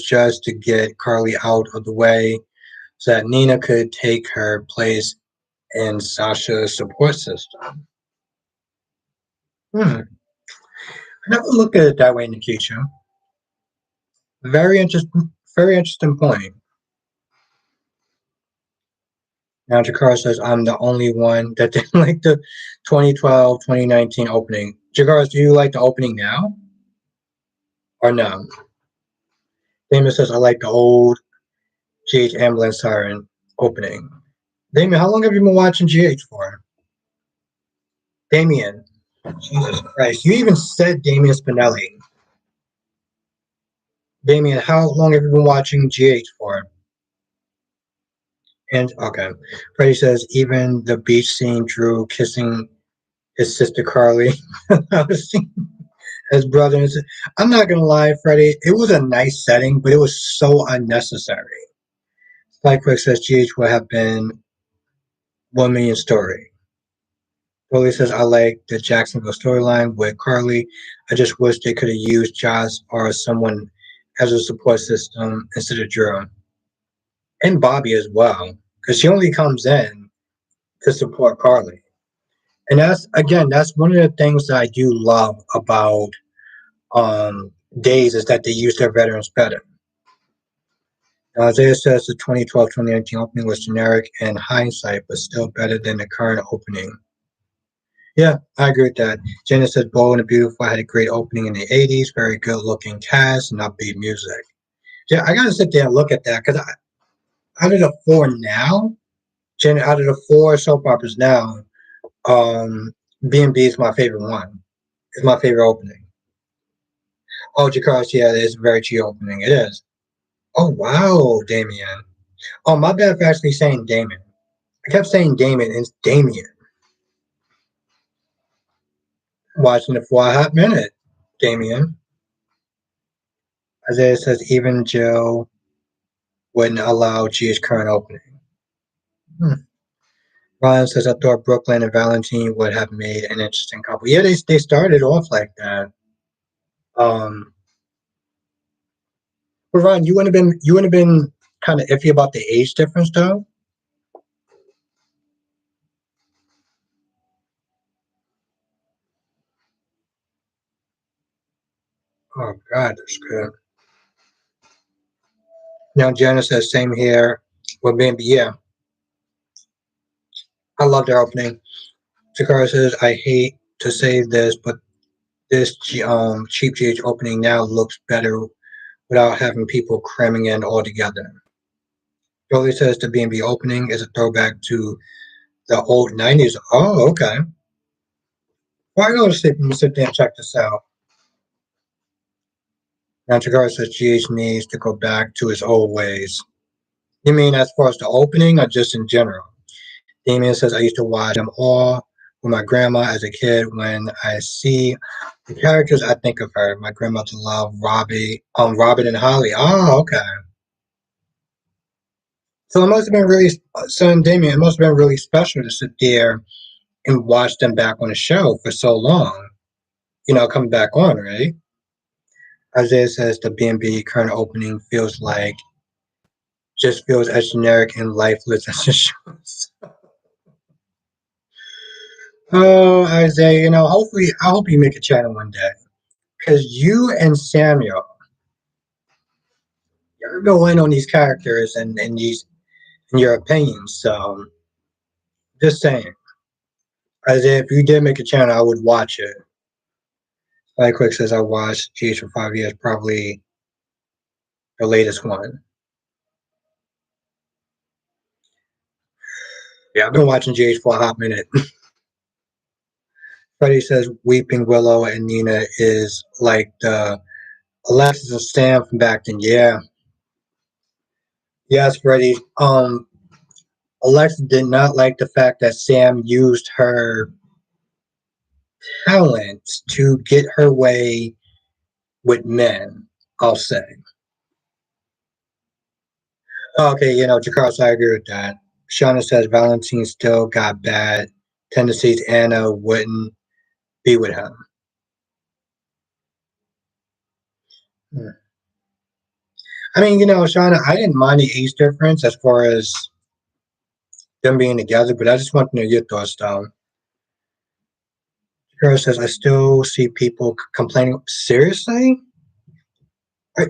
just to get Carly out of the way so that Nina could take her place in Sasha's support system. I never looked at it that way, Nikisha. Very interesting point. Now Jakar says I'm the only one that didn't like the 2012, 2019 opening. Jakar, do you like the opening now? Or no? Damon says I like the old GH ambulance siren opening. Damien, how long have you been watching GH for? Damien. Jesus Christ. You even said Damien Spinelli. Damien, how long have you been watching GH for? And okay. Freddie says even the beach scene Drew kissing his sister Carly. His brother. I'm not gonna lie, Freddie. It was a nice setting, but it was so unnecessary. Spikequick says GH would have been 1 million story. Foley says I like the Jacksonville storyline with Carly. I just wish they could have used Joss or someone as a support system instead of Drew. And Bobby as well. Because she only comes in to support Carly. And that's one of the things that I do love about Days is that they use their veterans better. Now, Isaiah says the 2012-2019 opening was generic in hindsight, but still better than the current opening. Yeah, I agree with that. Jenna says Bold and the Beautiful had a great opening in the 80s, very good looking cast and upbeat music. Yeah, I gotta sit there and look at that because out of the four now, Jenna, out of the four soap operas now, B&B is my favorite one. It's my favorite opening. Oh, Jakarta, yeah, it is a very cheap opening. It is. Oh, wow, Damien. Oh, my bad for actually saying Damien. I kept saying Damien, and it's Damien. Watching it for a hot minute, Damien. Isaiah says even Jill wouldn't allow G's current opening. Hmm. Ryan says I thought Brooklyn and Valentine would have made an interesting couple. Yeah, they started off like that. Um, but Ron, you wouldn't have been kind of iffy about the age difference, though. Oh God, that's good. Now Janice says same here. Well, maybe yeah. I love their opening. Takara says I hate to say this, but this cheap GH opening now looks better without having people cramming in all together. Jolie says the B&B opening is a throwback to the old 90s. Oh, okay. Well, I gotta sit there and check this out. Now Takara says GH needs to go back to his old ways. You mean as far as the opening or just in general? Damien says I used to watch them all with my grandma as a kid. When I see the characters, I think of her. My grandmother loved Robin and Holly. Oh, okay. So it must have been really, son Damien, it must have been really special to sit there and watch them back on the show for so long. Coming back on, right? Isaiah says the B&B current opening feels as generic and lifeless as the shows. Oh, Isaiah, hopefully, I hope you make a channel one day. Because you and Samuel, you go in on these characters and these and your opinions. So just saying, as if you did make a channel, I would watch it. Like Quick says, I watched GH for 5 years, probably the latest one. Yeah, I've been watching GH for a hot minute. Freddie says Weeping Willow and Nina is like the Alexis and Sam from back then. Yeah, yes, Freddie. Alexis did not like the fact that Sam used her talent to get her way with men, I'll say. Okay, Jakarta, I agree with that. Shauna says Valentine still got bad tendencies. Anna wouldn't be with him. Hmm. I mean, Shauna, I didn't mind the age difference as far as them being together, but I just want to know your thoughts, though. Jakarta says, I still see people complaining. Seriously? I,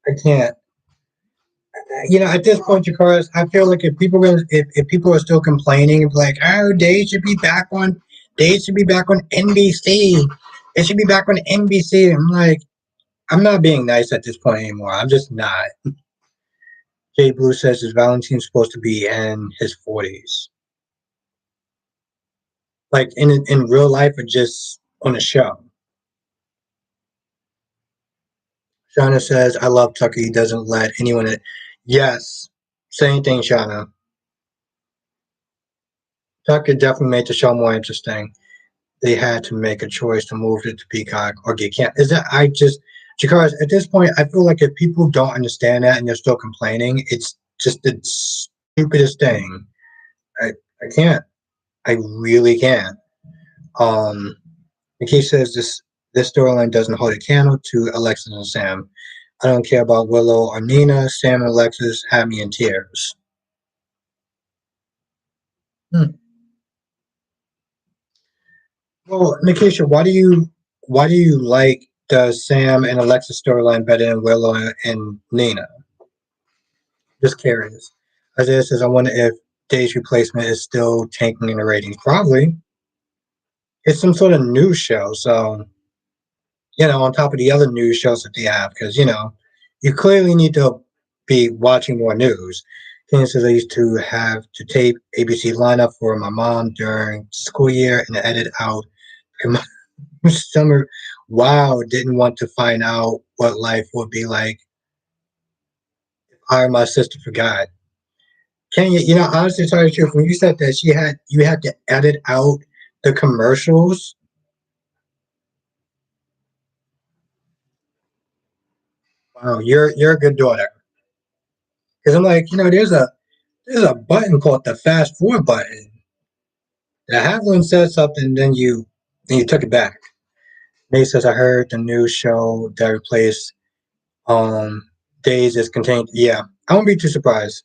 I can't. At this point, Jakarta, I feel like if people are still complaining, like, oh, they should be back on NBC. It should be back on NBC. I'm like, I'm not being nice at this point anymore. I'm just not. Jay Blue says is Valentine supposed to be in his 40s, like in real life or just on a show. Shauna says, I love Tucker. He doesn't let anyone in. Yes, same thing, Shauna. Tucker definitely made the show more interesting. They had to make a choice to move it to Peacock or get canceled. Is that I just because at this point I feel like if people don't understand that and they're still complaining, it's just the stupidest thing. I I can't. I really can't. Um, Nikki says this storyline doesn't hold a candle to Alexis and Sam. I don't care about Willow or Nina. Sam and Alexis have me in tears. Hmm. Well, Nikisha, why do you like the Sam and Alexis storyline better than Willow and Nina? Just curious. Isaiah says, I wonder if Day's replacement is still tanking in the ratings. Probably. It's some sort of news show, so on top of the other news shows that they have, because you clearly need to be watching more news. Ken says I used to have to tape ABC lineup for my mom during school year and edit out summer. Wow, didn't want to find out what life would be like if I or my sister forgot. Kenya, honestly, to tell you the truth, when you said that you had to edit out the commercials, wow, you're a good daughter. Because I'm like, there's a button called the fast forward button. That Havlin said something, then you took it back. Nate says, I heard the new show that replaced Days is contained. Yeah, I won't be too surprised.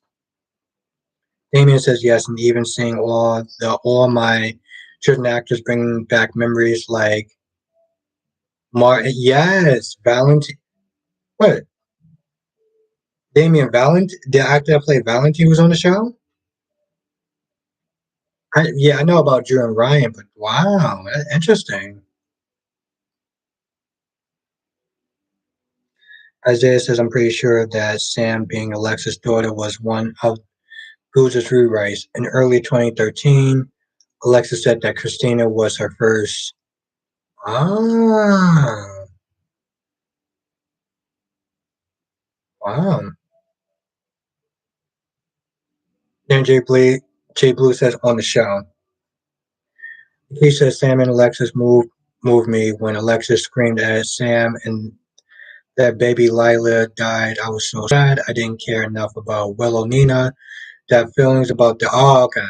Damien says yes, and even seeing all my certain actors bringing back memories like Martin. Yes, Valentine. What? Damien Valentine, the actor that played Valentine, was on the show. Yeah, I know about Drew and Ryan, but wow, interesting. Isaiah says, I'm pretty sure that Sam being Alexa's daughter was one of Boozer's rewrites. In early 2013, Alexa said that Christina was her first. Ah, wow. Then Jay Blue says on the show. He says Sam and Alexis moved me when Alexis screamed at Sam and that baby Lila died. I was so sad. I didn't care enough about Willow Nina. That feelings about the okay.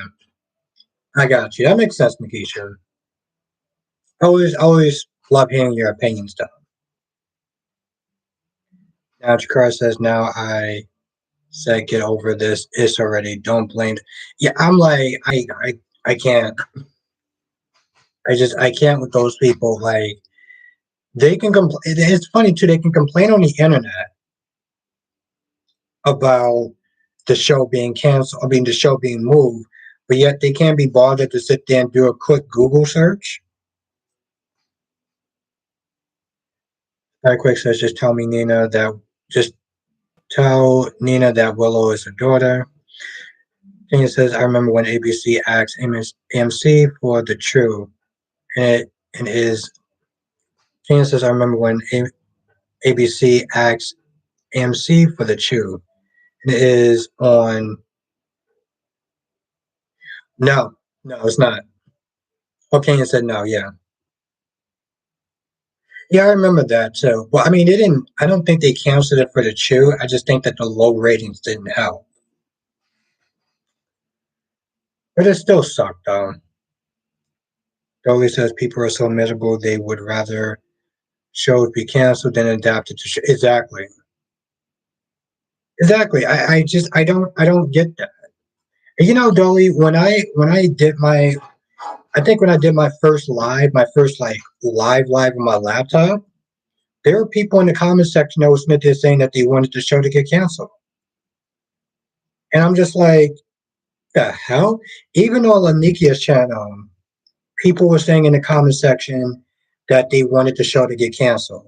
I got you. That makes sense, Makisha. Always love hearing your opinions though. Now Jakar says now I said get over this. It's already don't blame. Yeah, I'm like I can't. I can't with those people. Like they can complain. It's funny too. They can complain on the internet about the show being canceled. I mean, the show being moved, but yet they can't be bothered to sit there and do a quick Google search. That quick says, just tell Nina that Willow is her daughter. Tina says, I remember when ABC asked AMC for the true, and and is Tina says, I remember when ABC asked AMC for the true, and it is on. No, no, it's not. Oh, Kenya said no. Yeah, yeah, I remember that too. Well, I mean, they didn't. I don't think they canceled it for the chew. I just think that the low ratings didn't help. But it still sucked though. Dolly says people are so miserable they would rather shows be canceled than adapted to show. Exactly. Exactly. I don't get that. You know, Dolly, when I did my I think when I did my first like live on my laptop, there were people in the comment section that was saying that they wanted the show to get canceled. And I'm just like, the hell? Even on Lanikia's channel, people were saying in the comment section that they wanted the show to get canceled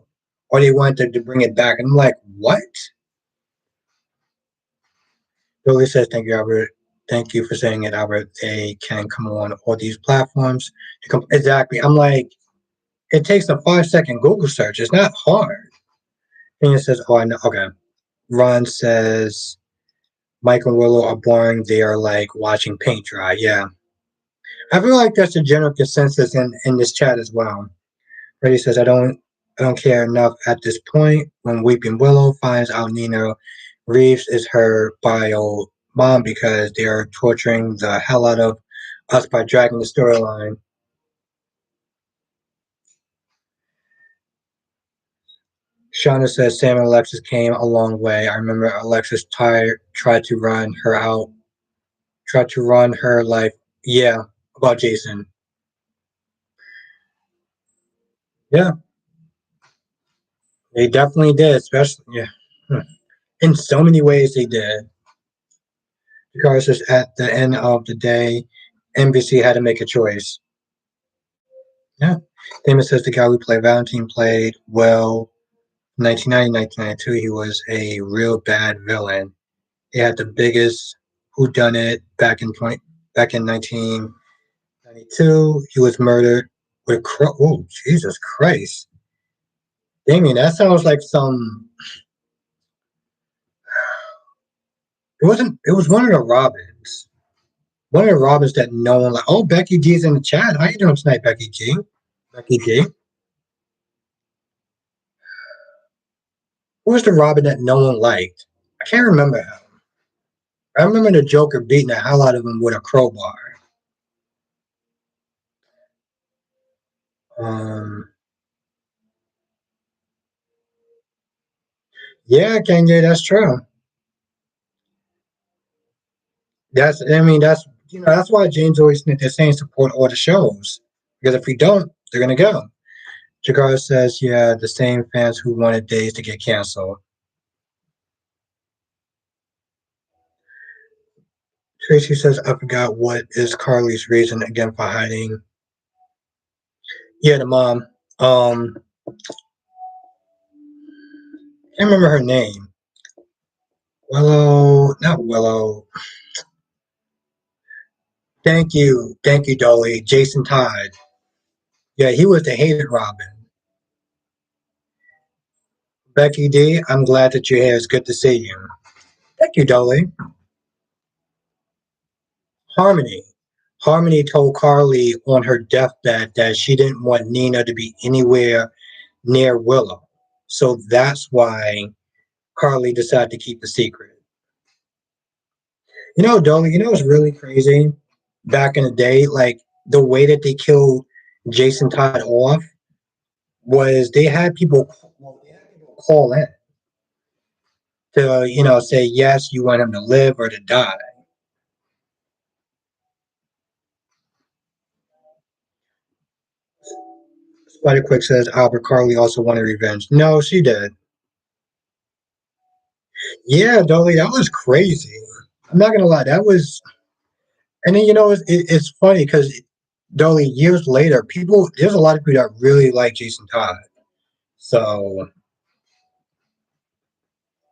or they wanted to bring it back. And I'm like, what? Billy says, thank you, Albert. Thank you for saying it, Albert. They can come on all these platforms. Exactly. I'm like, it takes a 5 second Google search. It's not hard. And it says, oh, I know. Okay. Ron says, Mike and Willow are boring. They are like watching paint dry. Yeah. I feel like that's a general consensus in this chat as well. Freddie says, I don't care enough at this point. When Weeping Willow finds out Nina Reeves is her bio mom because they are torturing the hell out of us by dragging the storyline. Shauna says Sam and Alexis came a long way. I remember Alexis tried to run her out, tried to run her life. Yeah, about Jason. Yeah, they definitely did, especially yeah. In so many ways they did. Because just at the end of the day, NBC had to make a choice. Yeah. Damon says the guy who played Valentine played well. 1990, 1992, he was a real bad villain. He had the biggest whodunit back in 1992. He was murdered with oh Jesus Christ, Damien, that sounds like some. It wasn't. It was one of the Robins. One of the Robins that no one like. Oh, Becky G's in the chat. How you doing tonight, Becky G? Becky G. Who was the Robin that no one liked? I can't remember him. I remember the Joker beating the hell out of him with a crowbar. Um, Yeah, Kanye, that's true. That's why James always they're saying support all the shows because if we don't, they're gonna go. Jagar says, yeah, the same fans who wanted Days to get canceled. Tracy says, I forgot what is Carly's reason again for hiding. Yeah, the mom. Can't remember her name. Willow, not Willow. Thank you, Dolly. Jason Todd. Yeah, he was the hated Robin. Becky D, I'm glad that you're here. It's good to see you. Thank you, Dolly. Harmony. Harmony told Carly on her deathbed that she didn't want Nina to be anywhere near Willow. So that's why Carly decided to keep the secret. Dolly, what's really crazy? Back in the day, like the way that they killed Jason Todd off was they had people call in to, say yes, you want him to live or to die. Spider Quick says Albert Carly also wanted revenge. No, she did. Yeah, Dolly, that was crazy. I'm not gonna lie, that was, and then it's funny because Dolly, years later, there's a lot of people that really like Jason Todd. So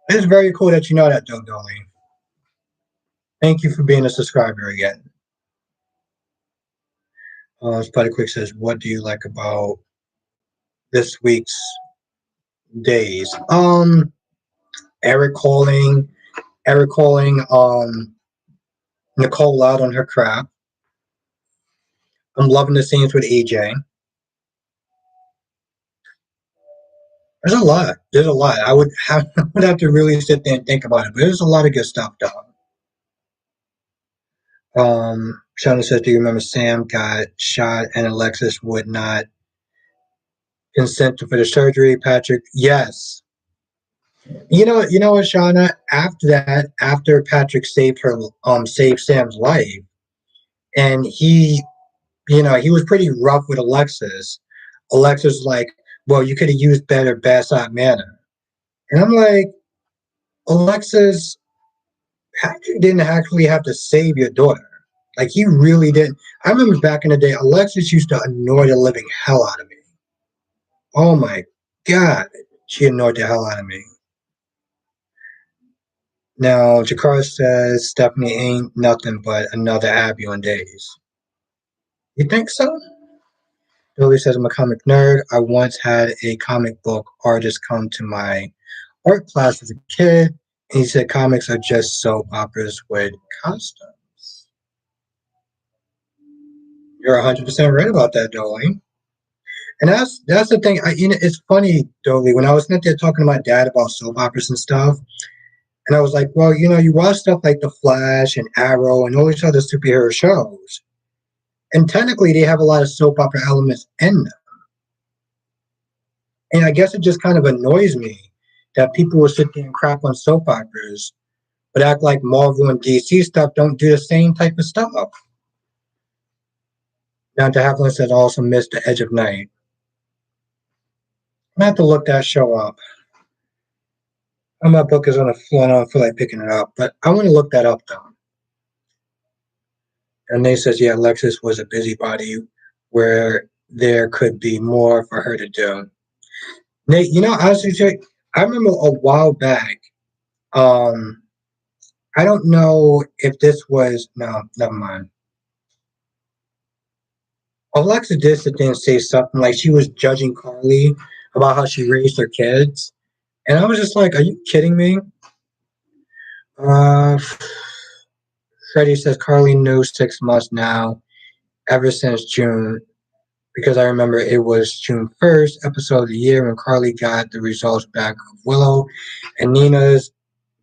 it's very cool that you know that, though, Dolly. Thank you for being a subscriber again. Spider Quick says, "What do you like about this week's days?" Eric calling, Eric calling, Nicole out on her crap. I'm loving the scenes with AJ. There's a lot. There's a lot. I would have to really sit there and think about it, but there's a lot of good stuff, though. Shana says, "Do you remember Sam got shot and Alexis would not consent for the surgery?" Patrick, yes. What, Shauna? After that, after Patrick saved Sam's life, and he was pretty rough with Alexis. Alexis was like, "Well, you could have used better bedside manner," and I'm like, Alexis, Patrick didn't actually have to save your daughter. Like he really didn't. I remember back in the day, Alexis used to annoy the living hell out of me. Oh my god, she annoyed the hell out of me. Now, Jakar says Stephanie ain't nothing but another Abby on days. You think so? Billy says I'm a comic nerd. I once had a comic book artist come to my art class as a kid, and he said comics are just soap operas with costumes. You're 100% right about that, Dolly. And that's the thing. It's funny, Dolly. When I was sitting there talking to my dad about soap operas and stuff, and I was like, well, you watch stuff like The Flash and Arrow and all these other superhero shows, and technically they have a lot of soap opera elements in them. And I guess it just kind of annoys me that people will sit there and crap on soap operas, but act like Marvel and DC stuff don't do the same type of stuff. Now, to have said also missed The Edge of Night. I'm gonna have to look that show up. My book is on the floor and I don't feel like picking it up, but I want to look that up though. And Nate says, yeah, Alexis was a busybody where there could be more for her to do. Nate, honestly, I remember a while back. Um, I don't know if this was no, never mind. Alexa did sit there and say something like she was judging Carly about how she raised her kids, and I was just like, "Are you kidding me?" Uh, Freddie says Carly knows 6 months now, ever since June, because I remember it was June 1st, episode of the year, when Carly got the results back of Willow and Nina's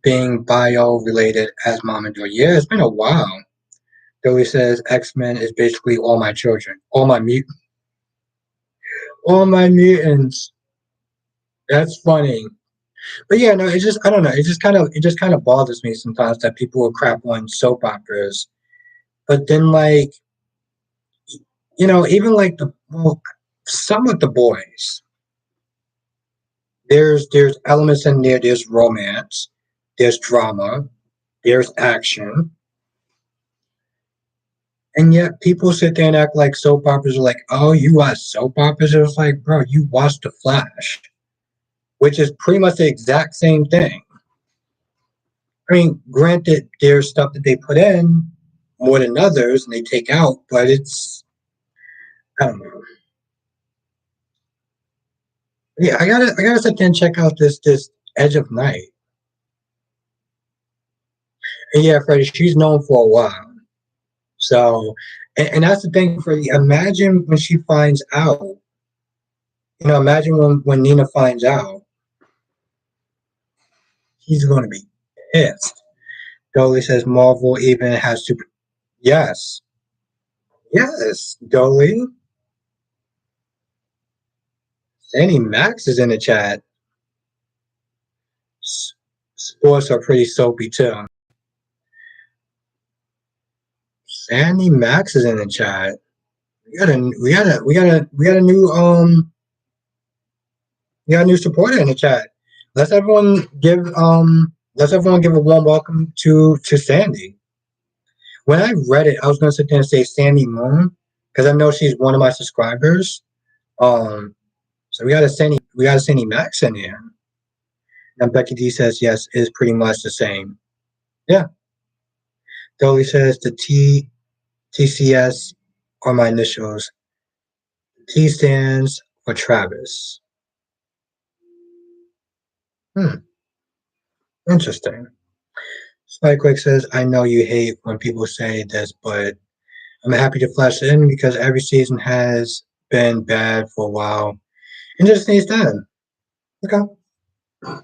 being bio related as mom and daughter. Yeah, it's been a while. Billy says X-Men is basically all my children, all my mutants. That's funny. But yeah, no, it just I don't know. It just kind of bothers me sometimes that people will crap on soap operas, but then like even like some of the boys, there's elements in there. There's romance, there's drama, there's action, and yet people sit there and act like soap operas are like, oh, you watch soap operas? It was like, bro, you watched The Flash, which is pretty much the exact same thing. I mean, granted, there's stuff that they put in more than others and they take out, but it's I don't know. Yeah, I gotta sit there and check out this Edge of Night. And yeah, Freddie, she's known for a while. So, and that's the thing, Freddie. Imagine when she finds out. Imagine when Nina finds out, he's going to be pissed. Dolly says Marvel even has super. Yes, yes, Dolly. Sandy Max is in the chat. Sports are pretty soapy too. Sandy Max is in the chat. We got a new supporter in the chat. Let's everyone give a warm welcome to Sandy. When I read it, I was gonna sit there and say Sandy Moon because I know she's one of my subscribers. Um, so we got a Sandy Max in here. And Becky D says yes, it is pretty much the same. Yeah. Dolly says the TCS are my initials. T stands for Travis. Hmm. Interesting. Spikewick says, I know you hate when people say this, but I'm happy to flash it in because every season has been bad for a while and just needs time. Okay. I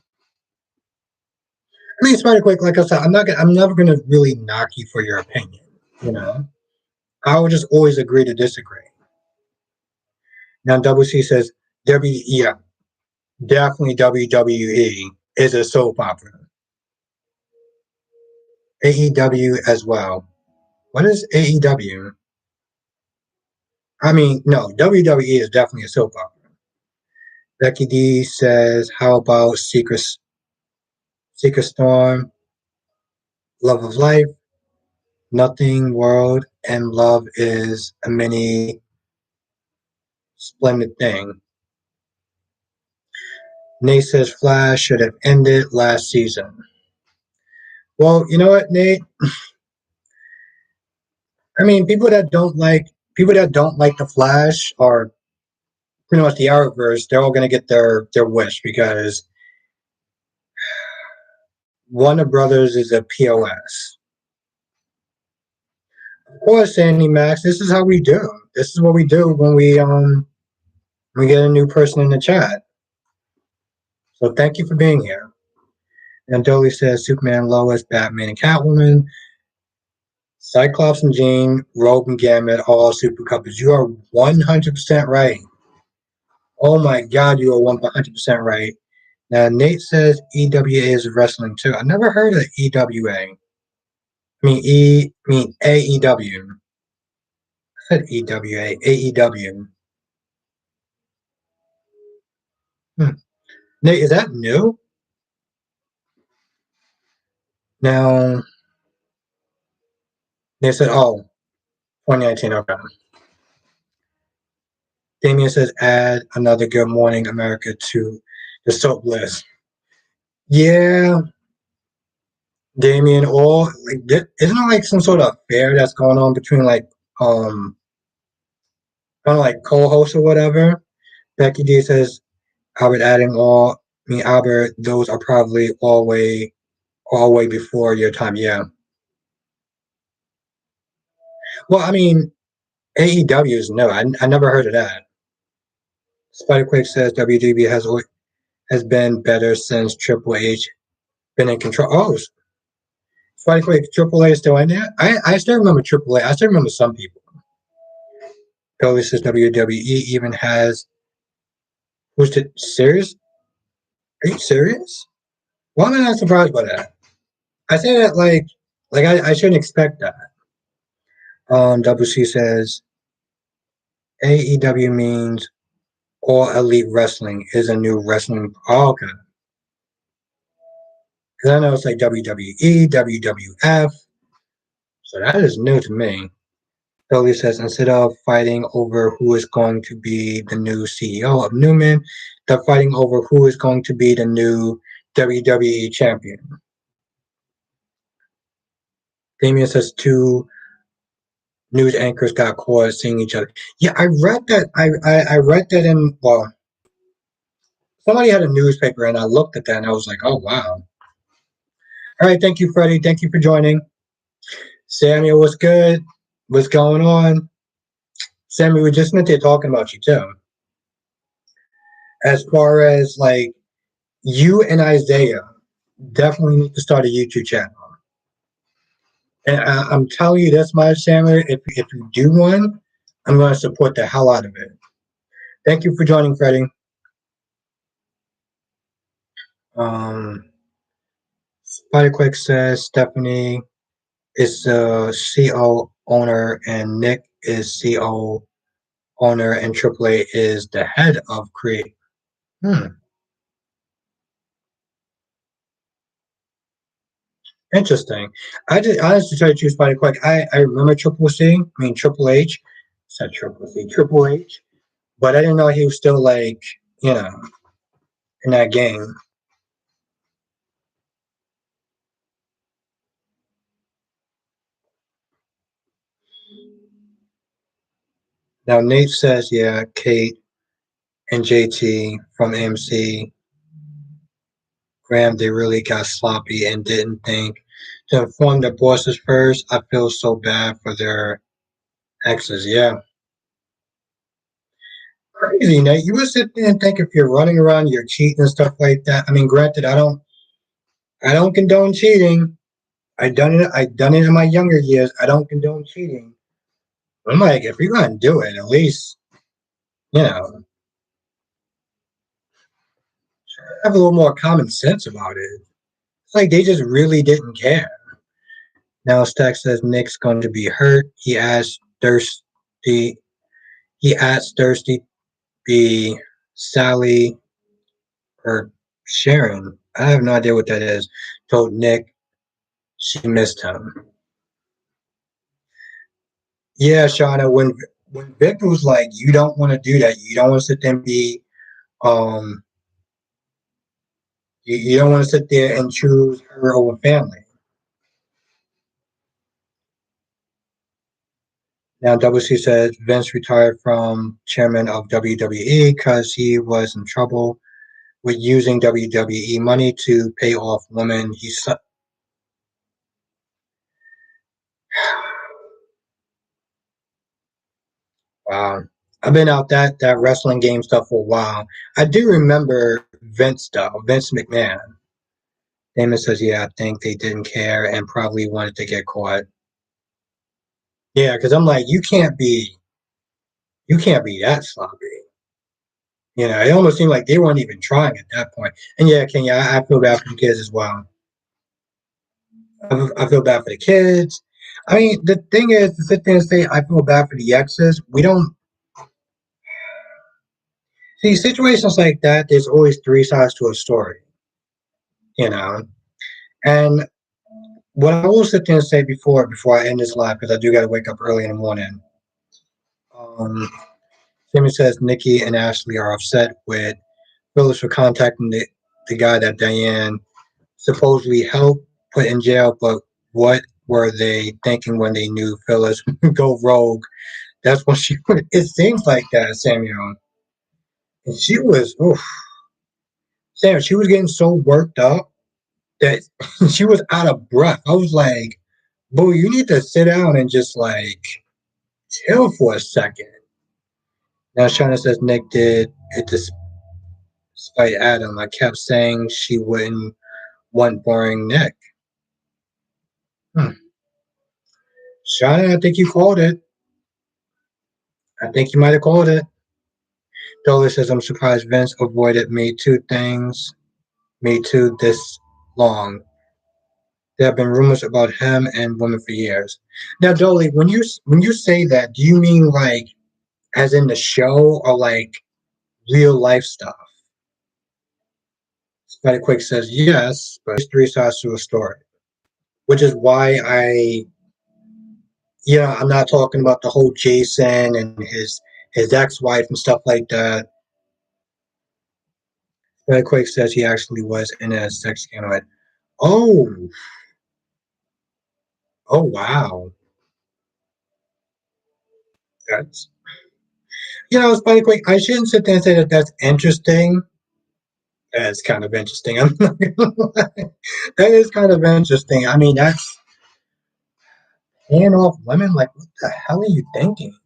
mean, Spider-Quick, like I said, I'm never gonna really knock you for your opinion. You know, I would just always agree to disagree. Now, Double C says, yeah, definitely WWE is a soap opera. AEW as well. What is AEW? I mean, no, WWE is definitely a soap opera. Becky D says, how about Secret Storm, Love of Life, Nothing World, and Love is a mini splendid thing. Nate says Flash should have ended last season. Well, you know what, Nate? I mean, people that don't like the Flash are pretty much the Arrowverse. They're all gonna get their wish because Warner Brothers is a POS. Of course, Sandy Max, this is how we do. This is what we do when we get a new person in the chat. So thank you for being here. And Dolly says Superman, Lois, Batman, and Catwoman, Cyclops and Jean, Rogue and Gambit, all super couples. You are 100% right. Oh my God, you are 100% right. Now Nate says EWA is wrestling too. I never heard of EWA. I mean AEW. I said EWA, AEW. Hmm. Nate, is that new? Now they said, oh, 2019. Okay. Damien says, add another Good Morning America to the soap list. Yeah, Damien, or like, isn't it like some sort of affair that's going on between like kind of like co-hosts or whatever? Becky D says, Albert adding Albert, those are probably all way before your time. Yeah. Well, I mean, AEW is no. I never heard of that. Spiderquake says WDB has been better since Triple H been in control. Oh, Spiderquake, Triple A is still in there. I still remember Triple A. I still remember some people. Cody says WWE even has who's the serious? Are you serious? Why am I not surprised by that? I say that like I shouldn't expect that. Double C says AEW means All Elite Wrestling is a new wrestling. Oh, okay. Because I know it's like WWE, WWF. So that is new to me. Dolly says instead of fighting over who is going to be the new CEO of Newman, they're fighting over who is going to be the new WWE champion. Damien says two news anchors got caught seeing each other. Yeah, I read that. I read that in somebody had a newspaper and I looked at that and I was like, oh wow. All right, thank you, Freddie. Thank you for joining. Samuel, what's good? What's going on? Samuel, we just met there talking about you too. As far as like you and Isaiah definitely need to start a YouTube channel. And I'm telling you this much, Samuel, if you do one, I'm going to support the hell out of it. Thank you for joining, Freddie. Um, Spiderquick says Stephanie is the CO owner and Nick is CO owner and AAA is the head of Create. Hmm. Interesting. I just honestly try to choose Spiderquick. I remember Triple C, I mean Triple H. Said Triple C, Triple H. But I didn't know he was still like, you know, in that game. Now Nate says, yeah, Kate and JT from MC Graham, they really got sloppy and didn't think to inform their bosses first. I feel so bad for their exes. Yeah. Crazy, Nate. You would sit there and think if you're running around, you're cheating and stuff like that. I mean, granted, I don't condone cheating. I done it in my younger years. I don't condone cheating. I'm like, if you're gonna do it, at least, you know, have a little more common sense about it. It's like they just really didn't care. Now Stack says Nick's going to be hurt. Thirsty. He asks Thirsty be Sally or Sharon. I have no idea what that is. Told Nick she missed him. Yeah, Shauna. When Victor was like, you don't want to do that. You don't want to sit there and be um. You don't want to sit there and choose her over family. Now, WC says Vince retired from chairman of WWE because he was in trouble with using WWE money to pay off women. Wow. I've been out that wrestling game stuff for a while. I do remember Vince though, Vince McMahon. Damon says, yeah, I think they didn't care and probably wanted to get caught. Yeah, because I'm like, you can't be that sloppy. It almost seemed like they weren't even trying at that point. And yeah, Kenya, I feel bad for the kids as well. I feel bad for the kids. I mean, the thing is to sit there and say I feel bad for the exes. We don't see situations like that. There's always three sides to a story, you know. And what I will sit there and say before I end this live, because I do got to wake up early in the morning. Um, Sammy says Nikki and Ashley are upset with Phyllis for contacting the guy that Diane supposedly helped put in jail, but what were they thinking when they knew Phyllis would go rogue? That's what she put. It seems like that, Samuel. And she was, oof, Samuel, she was getting so worked up that she was out of breath. I was like, boo, you need to sit down and just like chill for a second. Now Shauna says Nick did it despite Adam. I kept saying she wouldn't want boring Nick. Hmm. Shauna, I think you called it. I think you might have called it. Dola says I'm surprised Vince avoided me two things. Me Too this long. There have been rumors about him and women for years. Now, Dolly, when you say that, do you mean like as in the show or like real life stuff? Spike Quick says yes, but there's three sides to a story, which is why I'm not talking about the whole Jason and his ex-wife and stuff like that. Spike Quick says he actually was in a sex scandal. Oh, oh wow, that's Spike Quick. I shouldn't sit there and say that that's interesting. That's kind of interesting. I'm not gonna lie. That is kind of interesting. I mean, that's paying off women. Like, what the hell are you thinking?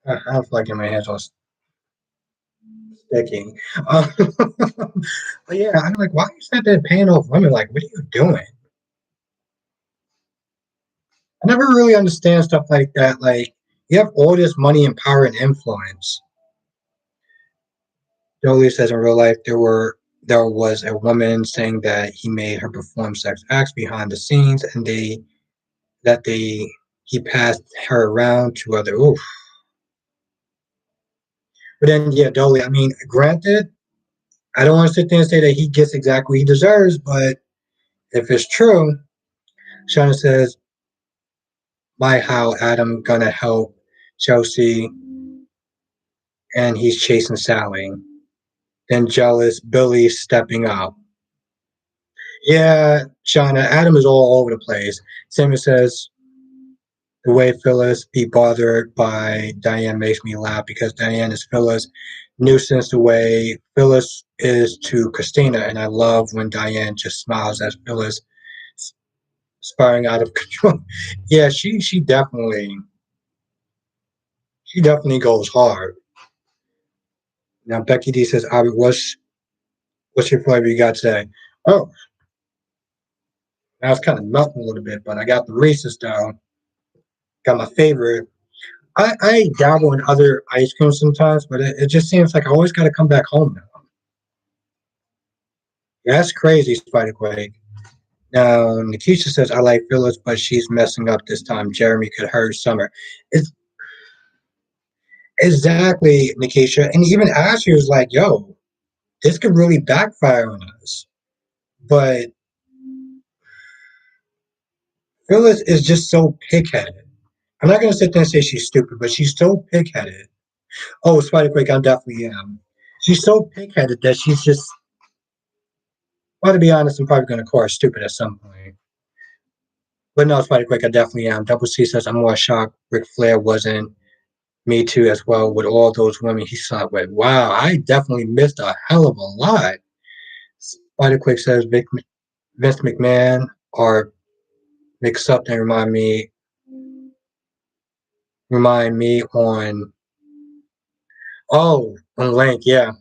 I feel like in my hands all sticky. But yeah, I'm like, why are you sitting there paying off women? Like, what are you doing? I never really understand stuff like that. Like, you have all this money and power and influence. Jolie says in real life there was a woman saying that he made her perform sex acts behind the scenes, and they he passed her around to other. Oof. But then, yeah, Dolly. I mean, granted, I don't want to sit there and say that he gets exactly what he deserves, but if it's true, Shauna says, "My how Adam gonna help Chelsea, and he's chasing Sally." Then jealous Billy stepping up. Yeah, Shauna, Adam is all over the place. Samuel says, the way Phyllis be bothered by Diane makes me laugh because Diane is Phyllis' nuisance the way Phyllis is to Christina, and I love when Diane just smiles at Phyllis spiraling out of control. Yeah, she definitely goes hard. Now Becky D says, Albert, what's your flavor you got today? Oh, now it's kind of melting a little bit, but I got the Reese's down. Got my favorite. I dabble in other ice creams sometimes, but it just seems like I always got to come back home now. Yeah, that's crazy, Spider Quake. Now, Nikisha says, I like Phyllis, but she's messing up this time. Jeremy could hurt Summer. It's exactly, Nikisha. And even Ashley was like, yo, this could really backfire on us. But Phyllis is just so pig-headed. I'm not going to sit there and say she's stupid, but she's so pig-headed. Oh, Spider Quake, I definitely am. She's so pig-headed that she's just, well, to be honest, I'm probably going to call her stupid at some point. But no, Spider Quake, I definitely am. Double C says, I'm more shocked Ric Flair wasn't Me Too as well with all those women he slept with. Wow, I definitely missed a hell of a lot. Spider Quake says, Vince McMahon or Nick Sutton remind me on Link, yeah.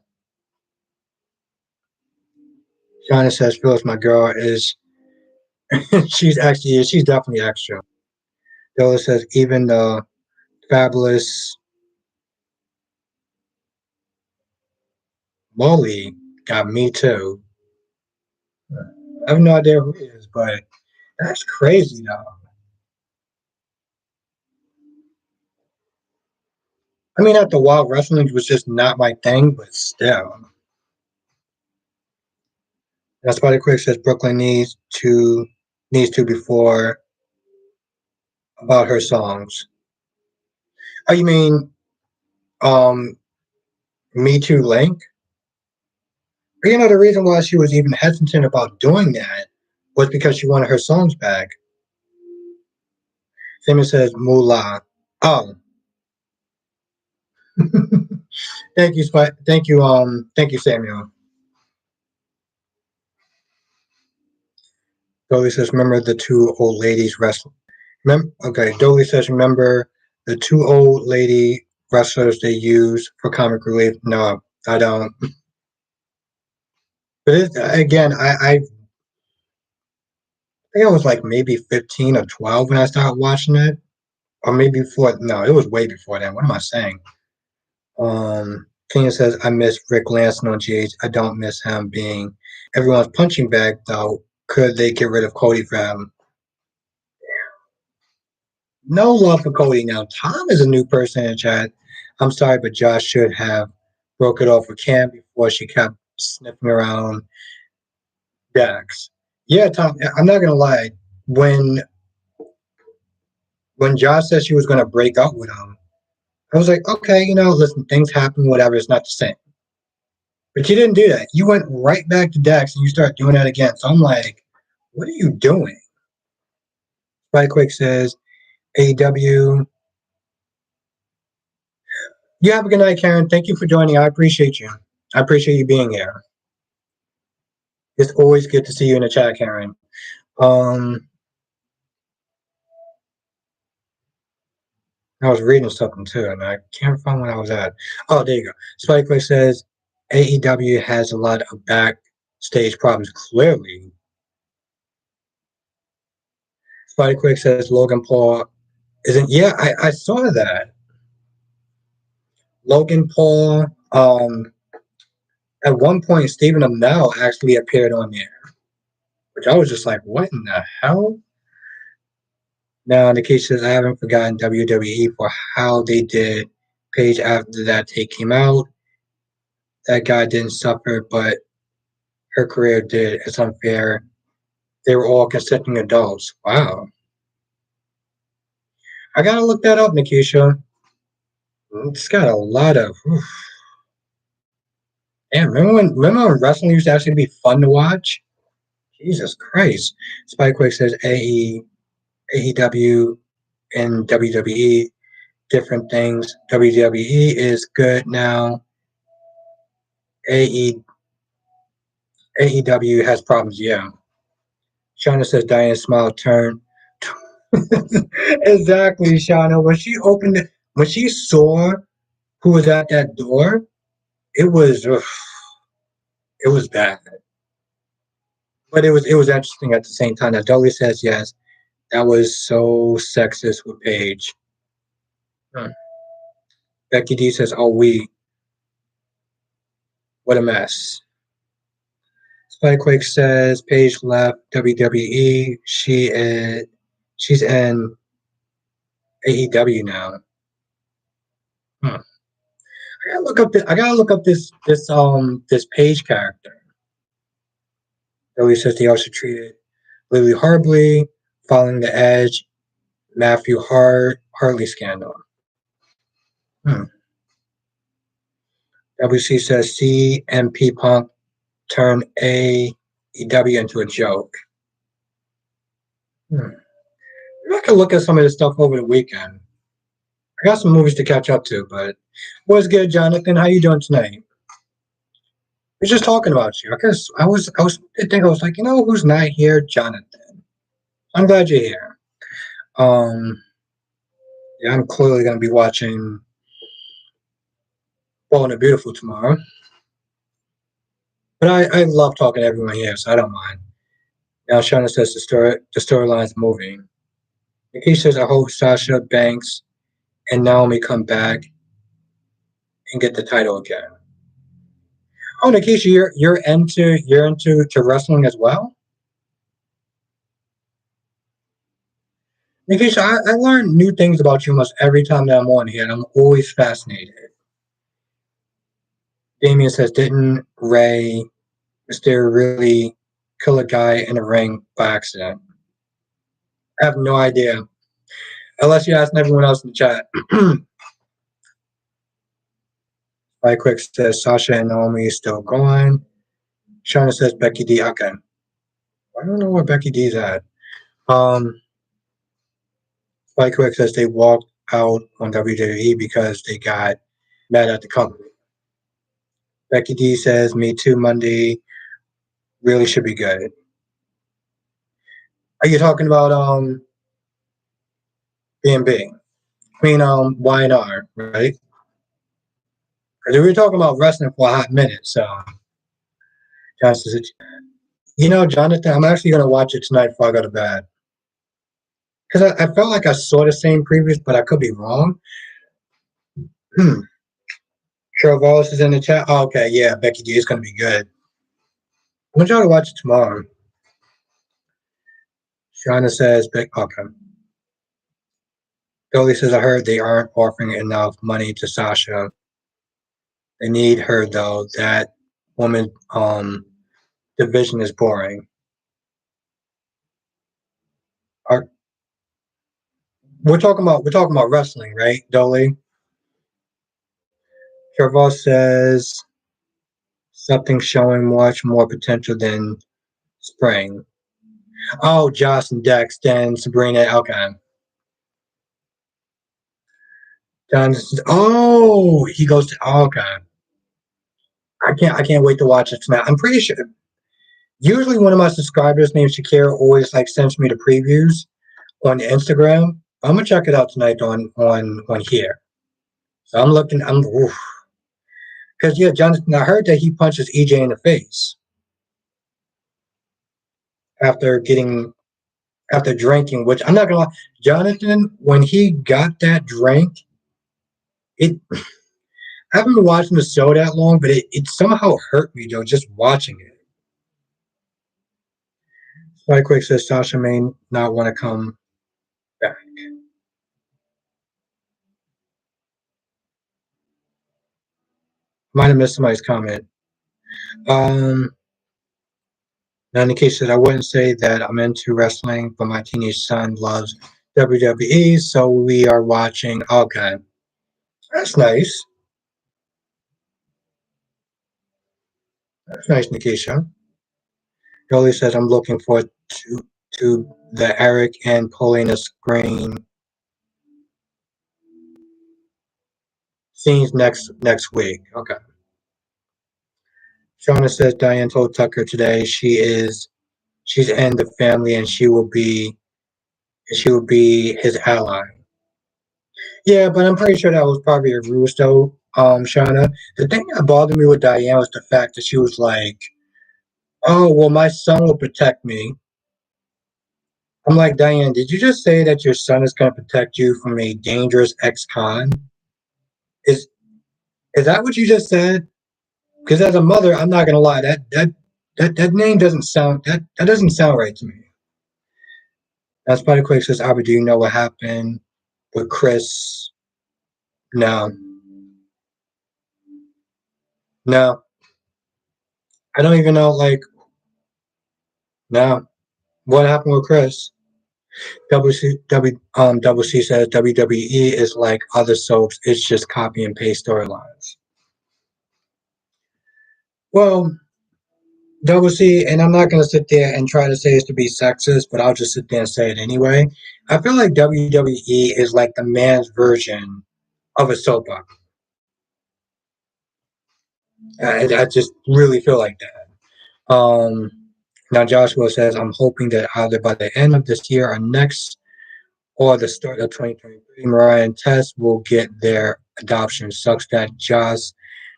Shauna says, Phyllis, my girl, is she's definitely extra. Della says, even the fabulous Molly got Me Too. I have no idea who he is, but that's crazy though. I mean, after a while, wrestling was just not my thing, but still. That's why the critic says Brooklyn needs to before about her songs. Oh, you mean um Me Too Link? The reason why she was even hesitant about doing that was because she wanted her songs back. Simon says Moolah. Oh, thank you, Samuel. Dolly says, remember the two old ladies wrestling. Okay, Dolly says, remember the two old lady wrestlers they use for comic relief? No, I don't. But again, I think I was like maybe 15 or 12 when I started watching it. Or maybe before, no, it was way before then. What am I saying? Kenya says, I miss Rick Lansing on GH. I don't miss him being everyone's punching bag, though. Could they get rid of Cody for him? No love for Cody now. Tom is a new person in the chat. I'm sorry, but Josh should have broke it off with Cam before she kept sniffing around Dax. Yeah, Tom, I'm not gonna lie. When when Josh said she was gonna break up with him, I was like, okay, listen, things happen, whatever, it's not the same. But you didn't do that. You went right back to Dax and you start doing that again. So I'm like, what are you doing? Spike Quick says, AEW. You have a good night, Karen. Thank you for joining. I appreciate you. I appreciate you being here. It's always good to see you in the chat, Karen. I was reading something too, and I can't find what I was at. Oh, there you go. Spike Quick says AEW has a lot of backstage problems. Clearly, Spike Quick says Logan Paul isn't. Yeah, I saw that. Logan Paul. At one point, Stephen Amell actually appeared on there, which I was just like, what in the hell? Now, Nikki says, I haven't forgotten WWE for how they did Paige after that tape came out. That guy didn't suffer, but her career did. It's unfair. They were all consenting adults. Wow. I gotta look that up, Nikisha. It's got a lot of. Damn, remember when wrestling used to actually be fun to watch? Jesus Christ. Spikequake says AEW and WWE, different things. WWE is good now. AE, AEW has problems, yeah. Shauna says Diane Smile turned. Exactly, Shauna. When she saw who was at that door, it was bad. But it was interesting at the same time. That Dolly says yes. That was so sexist with Paige. Hmm. Becky D says, "Oh, what a mess." Spikequake says Paige left WWE. She's in AEW now. Hmm. I gotta look up this Paige character. Dolly says they also treated Lily horribly, following the Edge Matthew Hartley scandal. Hmm. WC says CMP Punk turned AEW into a joke. Hmm. I can look at some of this stuff over the weekend. I got some movies to catch up to, but what's good, Jonathan? How you doing tonight? We're just talking about you. I guess I was like, who's not here? Jonathan. I'm glad you're here. Um, yeah, I'm clearly gonna be watching Bold and the Beautiful tomorrow. But I love talking to everyone here, so I don't mind. Now Shauna says the storyline's moving. Nikki says I hope Sasha Banks and Naomi come back and get the title again. Oh, Nikisha, you're into wrestling as well? Nikisha, I learn new things about you almost every time that I'm on here, and I'm always fascinated. Damien says, didn't Ray Mysterio really kill a guy in a ring by accident? I have no idea. Unless you ask everyone else in the chat. Right quick says Sasha and Naomi is still going. Shauna says Becky D. Okay. I don't know where Becky D's at. Spike Quick says they walked out on WWE because they got mad at the company. Becky D says Me Too Monday really should be good. Are you talking about B&B? I mean Y&R, right? Because we were talking about wrestling for a hot minute, so Jonathan, Jonathan, I'm actually gonna watch it tonight before I go to bed. Because I felt like I saw the same previews, but I could be wrong. Carol Wallace is in the chat. Oh, okay, yeah, Becky G is gonna be good. I'm gonna try to watch it tomorrow. Shauna says, okay. Dolly says, I heard they aren't offering enough money to Sasha. They need her though. That woman division is boring. Our, we're talking about wrestling, right, Dolly? Carol says something showing much more potential than Spring. Oh, Joss and Dex, then Sabrina. Okay. John. Oh, he goes to. Oh, okay. I can't wait to watch it tonight. I'm pretty sure. Usually, one of my subscribers named Shakira always like sends me the previews on Instagram. I'm gonna check it out tonight on here. So I'm looking. Because yeah, Jonathan. I heard that he punches EJ in the face after getting after drinking. Which I'm not gonna lie, Jonathan. When he got that drink, it. I haven't been watching the show that long, but it somehow hurt me though just watching it. Right quick says Sasha may not want to come back. Might have missed somebody's comment. Um, Now, Nikki said, I wouldn't say that I'm into wrestling, but my teenage son loves WWE, so we are watching. Okay, that's nice. That's nice, Nikisha. Jolie says, I'm looking forward to the Eric and Paulina screen scenes next week. Okay. Shauna says Diane told Tucker today she's in the family and she will be his ally. Yeah, but I'm pretty sure that was probably a ruse though, Shauna. The thing that bothered me with Diane was the fact that she was like, oh, well, my son will protect me. I'm like, Diane, did you just say that your son is going to protect you from a dangerous ex-con? Is is that what you just said? Because as a mother, I'm not going to lie, that name doesn't doesn't sound right to me. That's Spider Quick says, Albert, do you know what happened with Chris? No, no, I don't even know. Like, no, what happened with Chris? Double C says WWE is like other soaps. It's just copy and paste storylines. Well, Double C, and I'm not going to sit there and try to say it's to be sexist, but I'll just sit there and say it anyway. I feel like WWE is like the man's version of a soap opera. I just really feel like that. Now Joshua says, I'm hoping that either by the end of this year or next or the start of 2023, Mariah and Tess will get their adoption. Sucks that Josh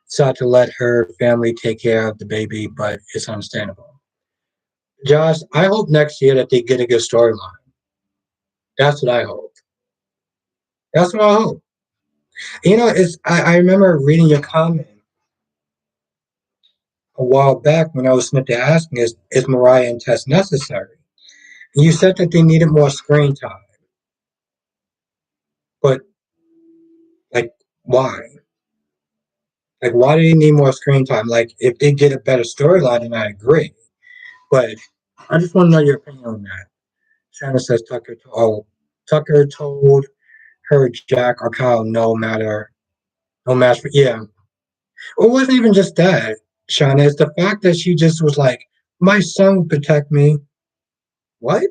decided to let her family take care of the baby, but it's understandable. Josh, I hope next year that they get a good storyline. That's what I hope. That's what I hope. I remember reading your comment a while back when I was sitting there asking, is Mariah and Tess necessary? And you said that they needed more screen time, but like, why? Like, why do they need more screen time? Like, if they get a better storyline, then I agree. But I just want to know your opinion on that. Shannon says Tucker told her Jack or Kyle no match for yeah. It wasn't even just that, Shannon. It's the fact that she just was like, my son will protect me. What?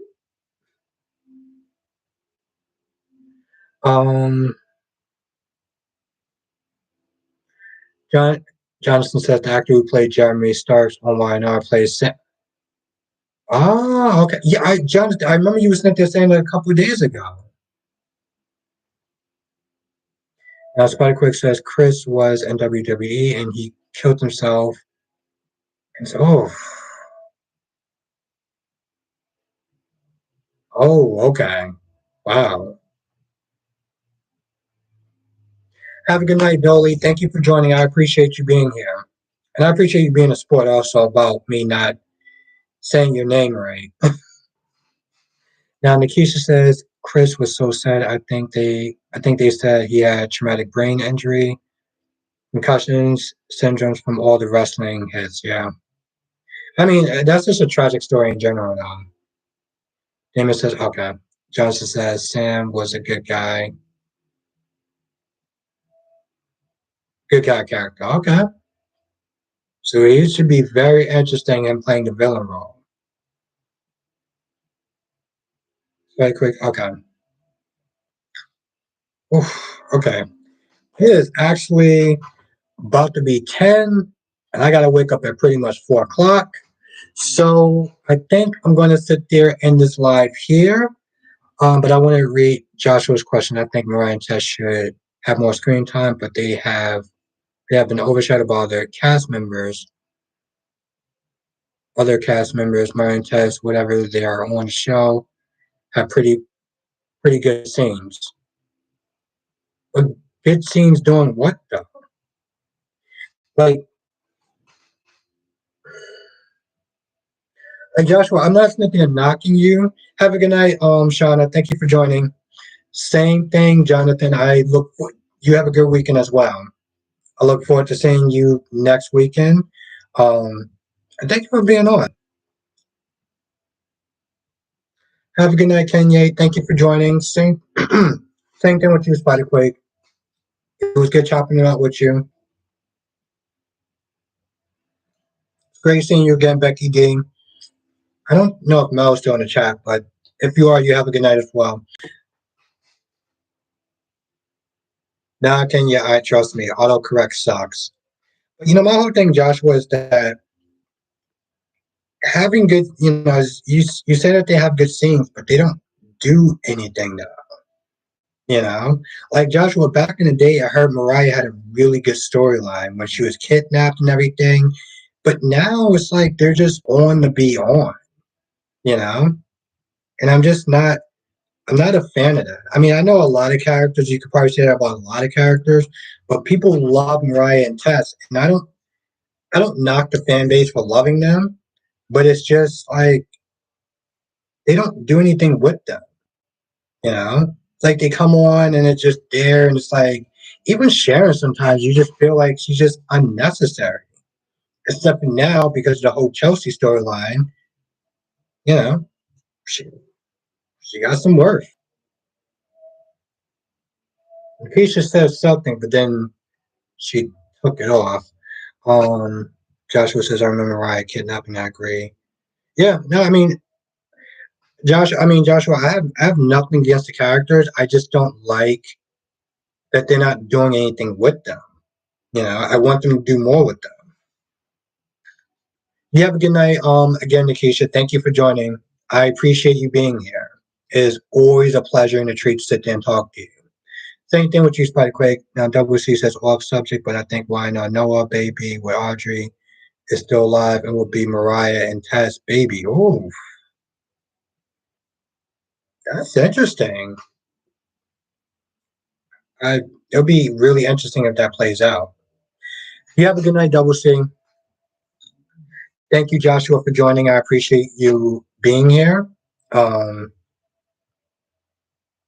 Um, John Johnson says the actor who played Jeremy Starks on YNR plays Sam. Ah, okay. Yeah, Jonathan, I remember you were sitting there saying that a couple of days ago. Now, Spider Quick says Chris was in WWE and he killed himself. And so, okay. Wow. Have a good night, Dolly. Thank you for joining. I appreciate you being here. And I appreciate you being a sport also about me not saying your name right. Now, Nikisha says Chris was so sad. I think they said he had traumatic brain injury, concussions, syndromes from all the wrestling hits. Yeah, I mean that's just a tragic story in general. Though. Damon says okay. Johnson says Sam was a good guy character. Okay, so he should be very interesting in playing the villain role. Very quick. Okay. Oof, okay. It is actually about to be 10, and I got to wake up at pretty much 4 o'clock. So I think I'm going to sit there and this live here. But I want to read Joshua's question. I think Mariah and Tess should have more screen time, but they have been overshadowed by other cast members, Mariah and Tess, whatever they are on the show, have pretty good scenes. But good scenes doing what though? Like Joshua, I'm not snipping and knocking you. Have a good night, Shauna. Thank you for joining. Same thing, Jonathan. You have a good weekend as well. I look forward to seeing you next weekend. Um, and thank you for being on. Have a good night, Kenya. Thank you for joining. Same thing with you, Spider Quake. It was good chopping it out with you. It's great seeing you again, Becky D. I don't know if Mel's still in the chat, but if you are, you have a good night as well. Now, Kenya, I trust me. Autocorrect sucks. But my whole thing, Joshua, is that having good, you say that they have good scenes, but they don't do anything though. You know, like Joshua, back in the day, I heard Mariah had a really good storyline when she was kidnapped and everything. But now it's like they're just on to be on, you know? And I'm not a fan of that. I mean, I know a lot of characters, you could probably say that about a lot of characters, but people love Mariah and Tess. And I don't knock the fan base for loving them, but it's just like they don't do anything with them, you know? It's like they come on and it's just there and it's like even Sharon sometimes you just feel like she's just unnecessary. Except now because of the whole Chelsea storyline, you know, she she got some worth. Keisha says something, but then she took it off. Um Joshua says I remember Riot kidnapping, I agree. Yeah, no, Joshua, I have nothing against the characters. I just don't like that they're not doing anything with them. I want them to do more with them. You have a good night. Again, Nikisha, thank you for joining. I appreciate you being here. It is always a pleasure and a treat to sit there and talk to you. Same thing with you, Spider Quake. Now, Double C says off subject, but I think why not Noah, baby, with Audrey is still alive and will be Mariah and Tess, baby. Oh, that's interesting. I, it'll be really interesting if that plays out. You have a good night, Double C. Thank you, Joshua, for joining. I appreciate you being here. Um,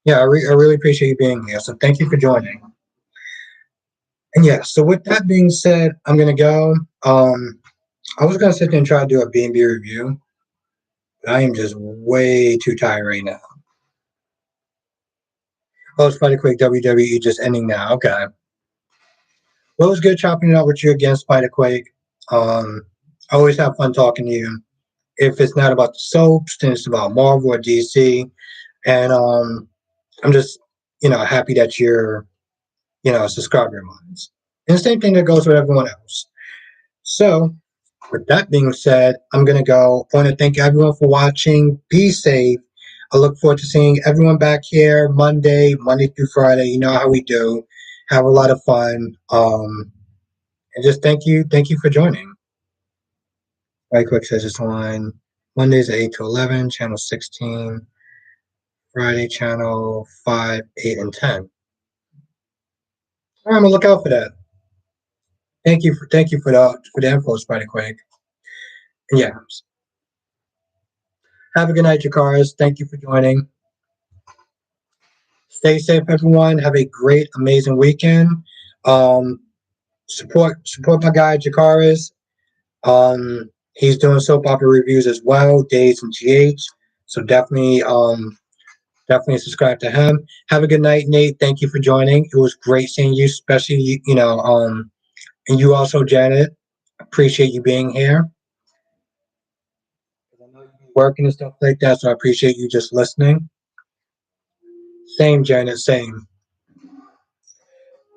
yeah, I really appreciate you being here. So thank you for joining. And yeah, so with that being said, I'm gonna go. I was gonna sit there and try to do a B&B review, but I am just way too tired right now. Oh, it's Spider Quake WWE just ending now. Okay. Well, it was good chopping it up with you again, Spider Quake. I always have fun talking to you. If it's not about the soaps, then it's about Marvel or DC. And I'm just, happy that you're, a subscriber of mine. And the same thing that goes with everyone else. So, with that being said, I'm going to go. I want to thank everyone for watching. Be safe. I look forward to seeing everyone back here Monday through Friday. You know how we do. Have a lot of fun. And just thank you for joining. Right quick says it's on Mondays at 8 to 11, channel 16, Friday channel 5, 8, and 10. All right, I'm gonna look out for that. Thank you for the info, Spider Quake. And yeah, have a good night, Jakaris. Thank you for joining. Stay safe, everyone. Have a great, amazing weekend. Um, support my guy Jakaris. He's doing soap opera reviews as well, Days and GH. So definitely subscribe to him. Have a good night, Nate. Thank you for joining. It was great seeing you, especially and you also, Janet. Appreciate you being here. I know you be working and stuff like that, so I appreciate you just listening. Same, Janet. Same.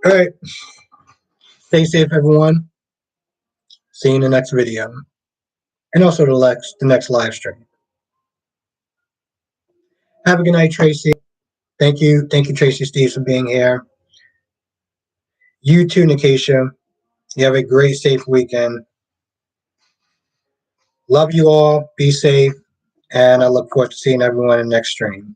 All right. Stay safe, everyone. See you in the next video, and also the next live stream. Have a good night, Tracy. Thank you, Tracy Steve, for being here. You too, Nikisha. You have a great, safe weekend. Love you all. Be safe. And I look forward to seeing everyone in the next stream.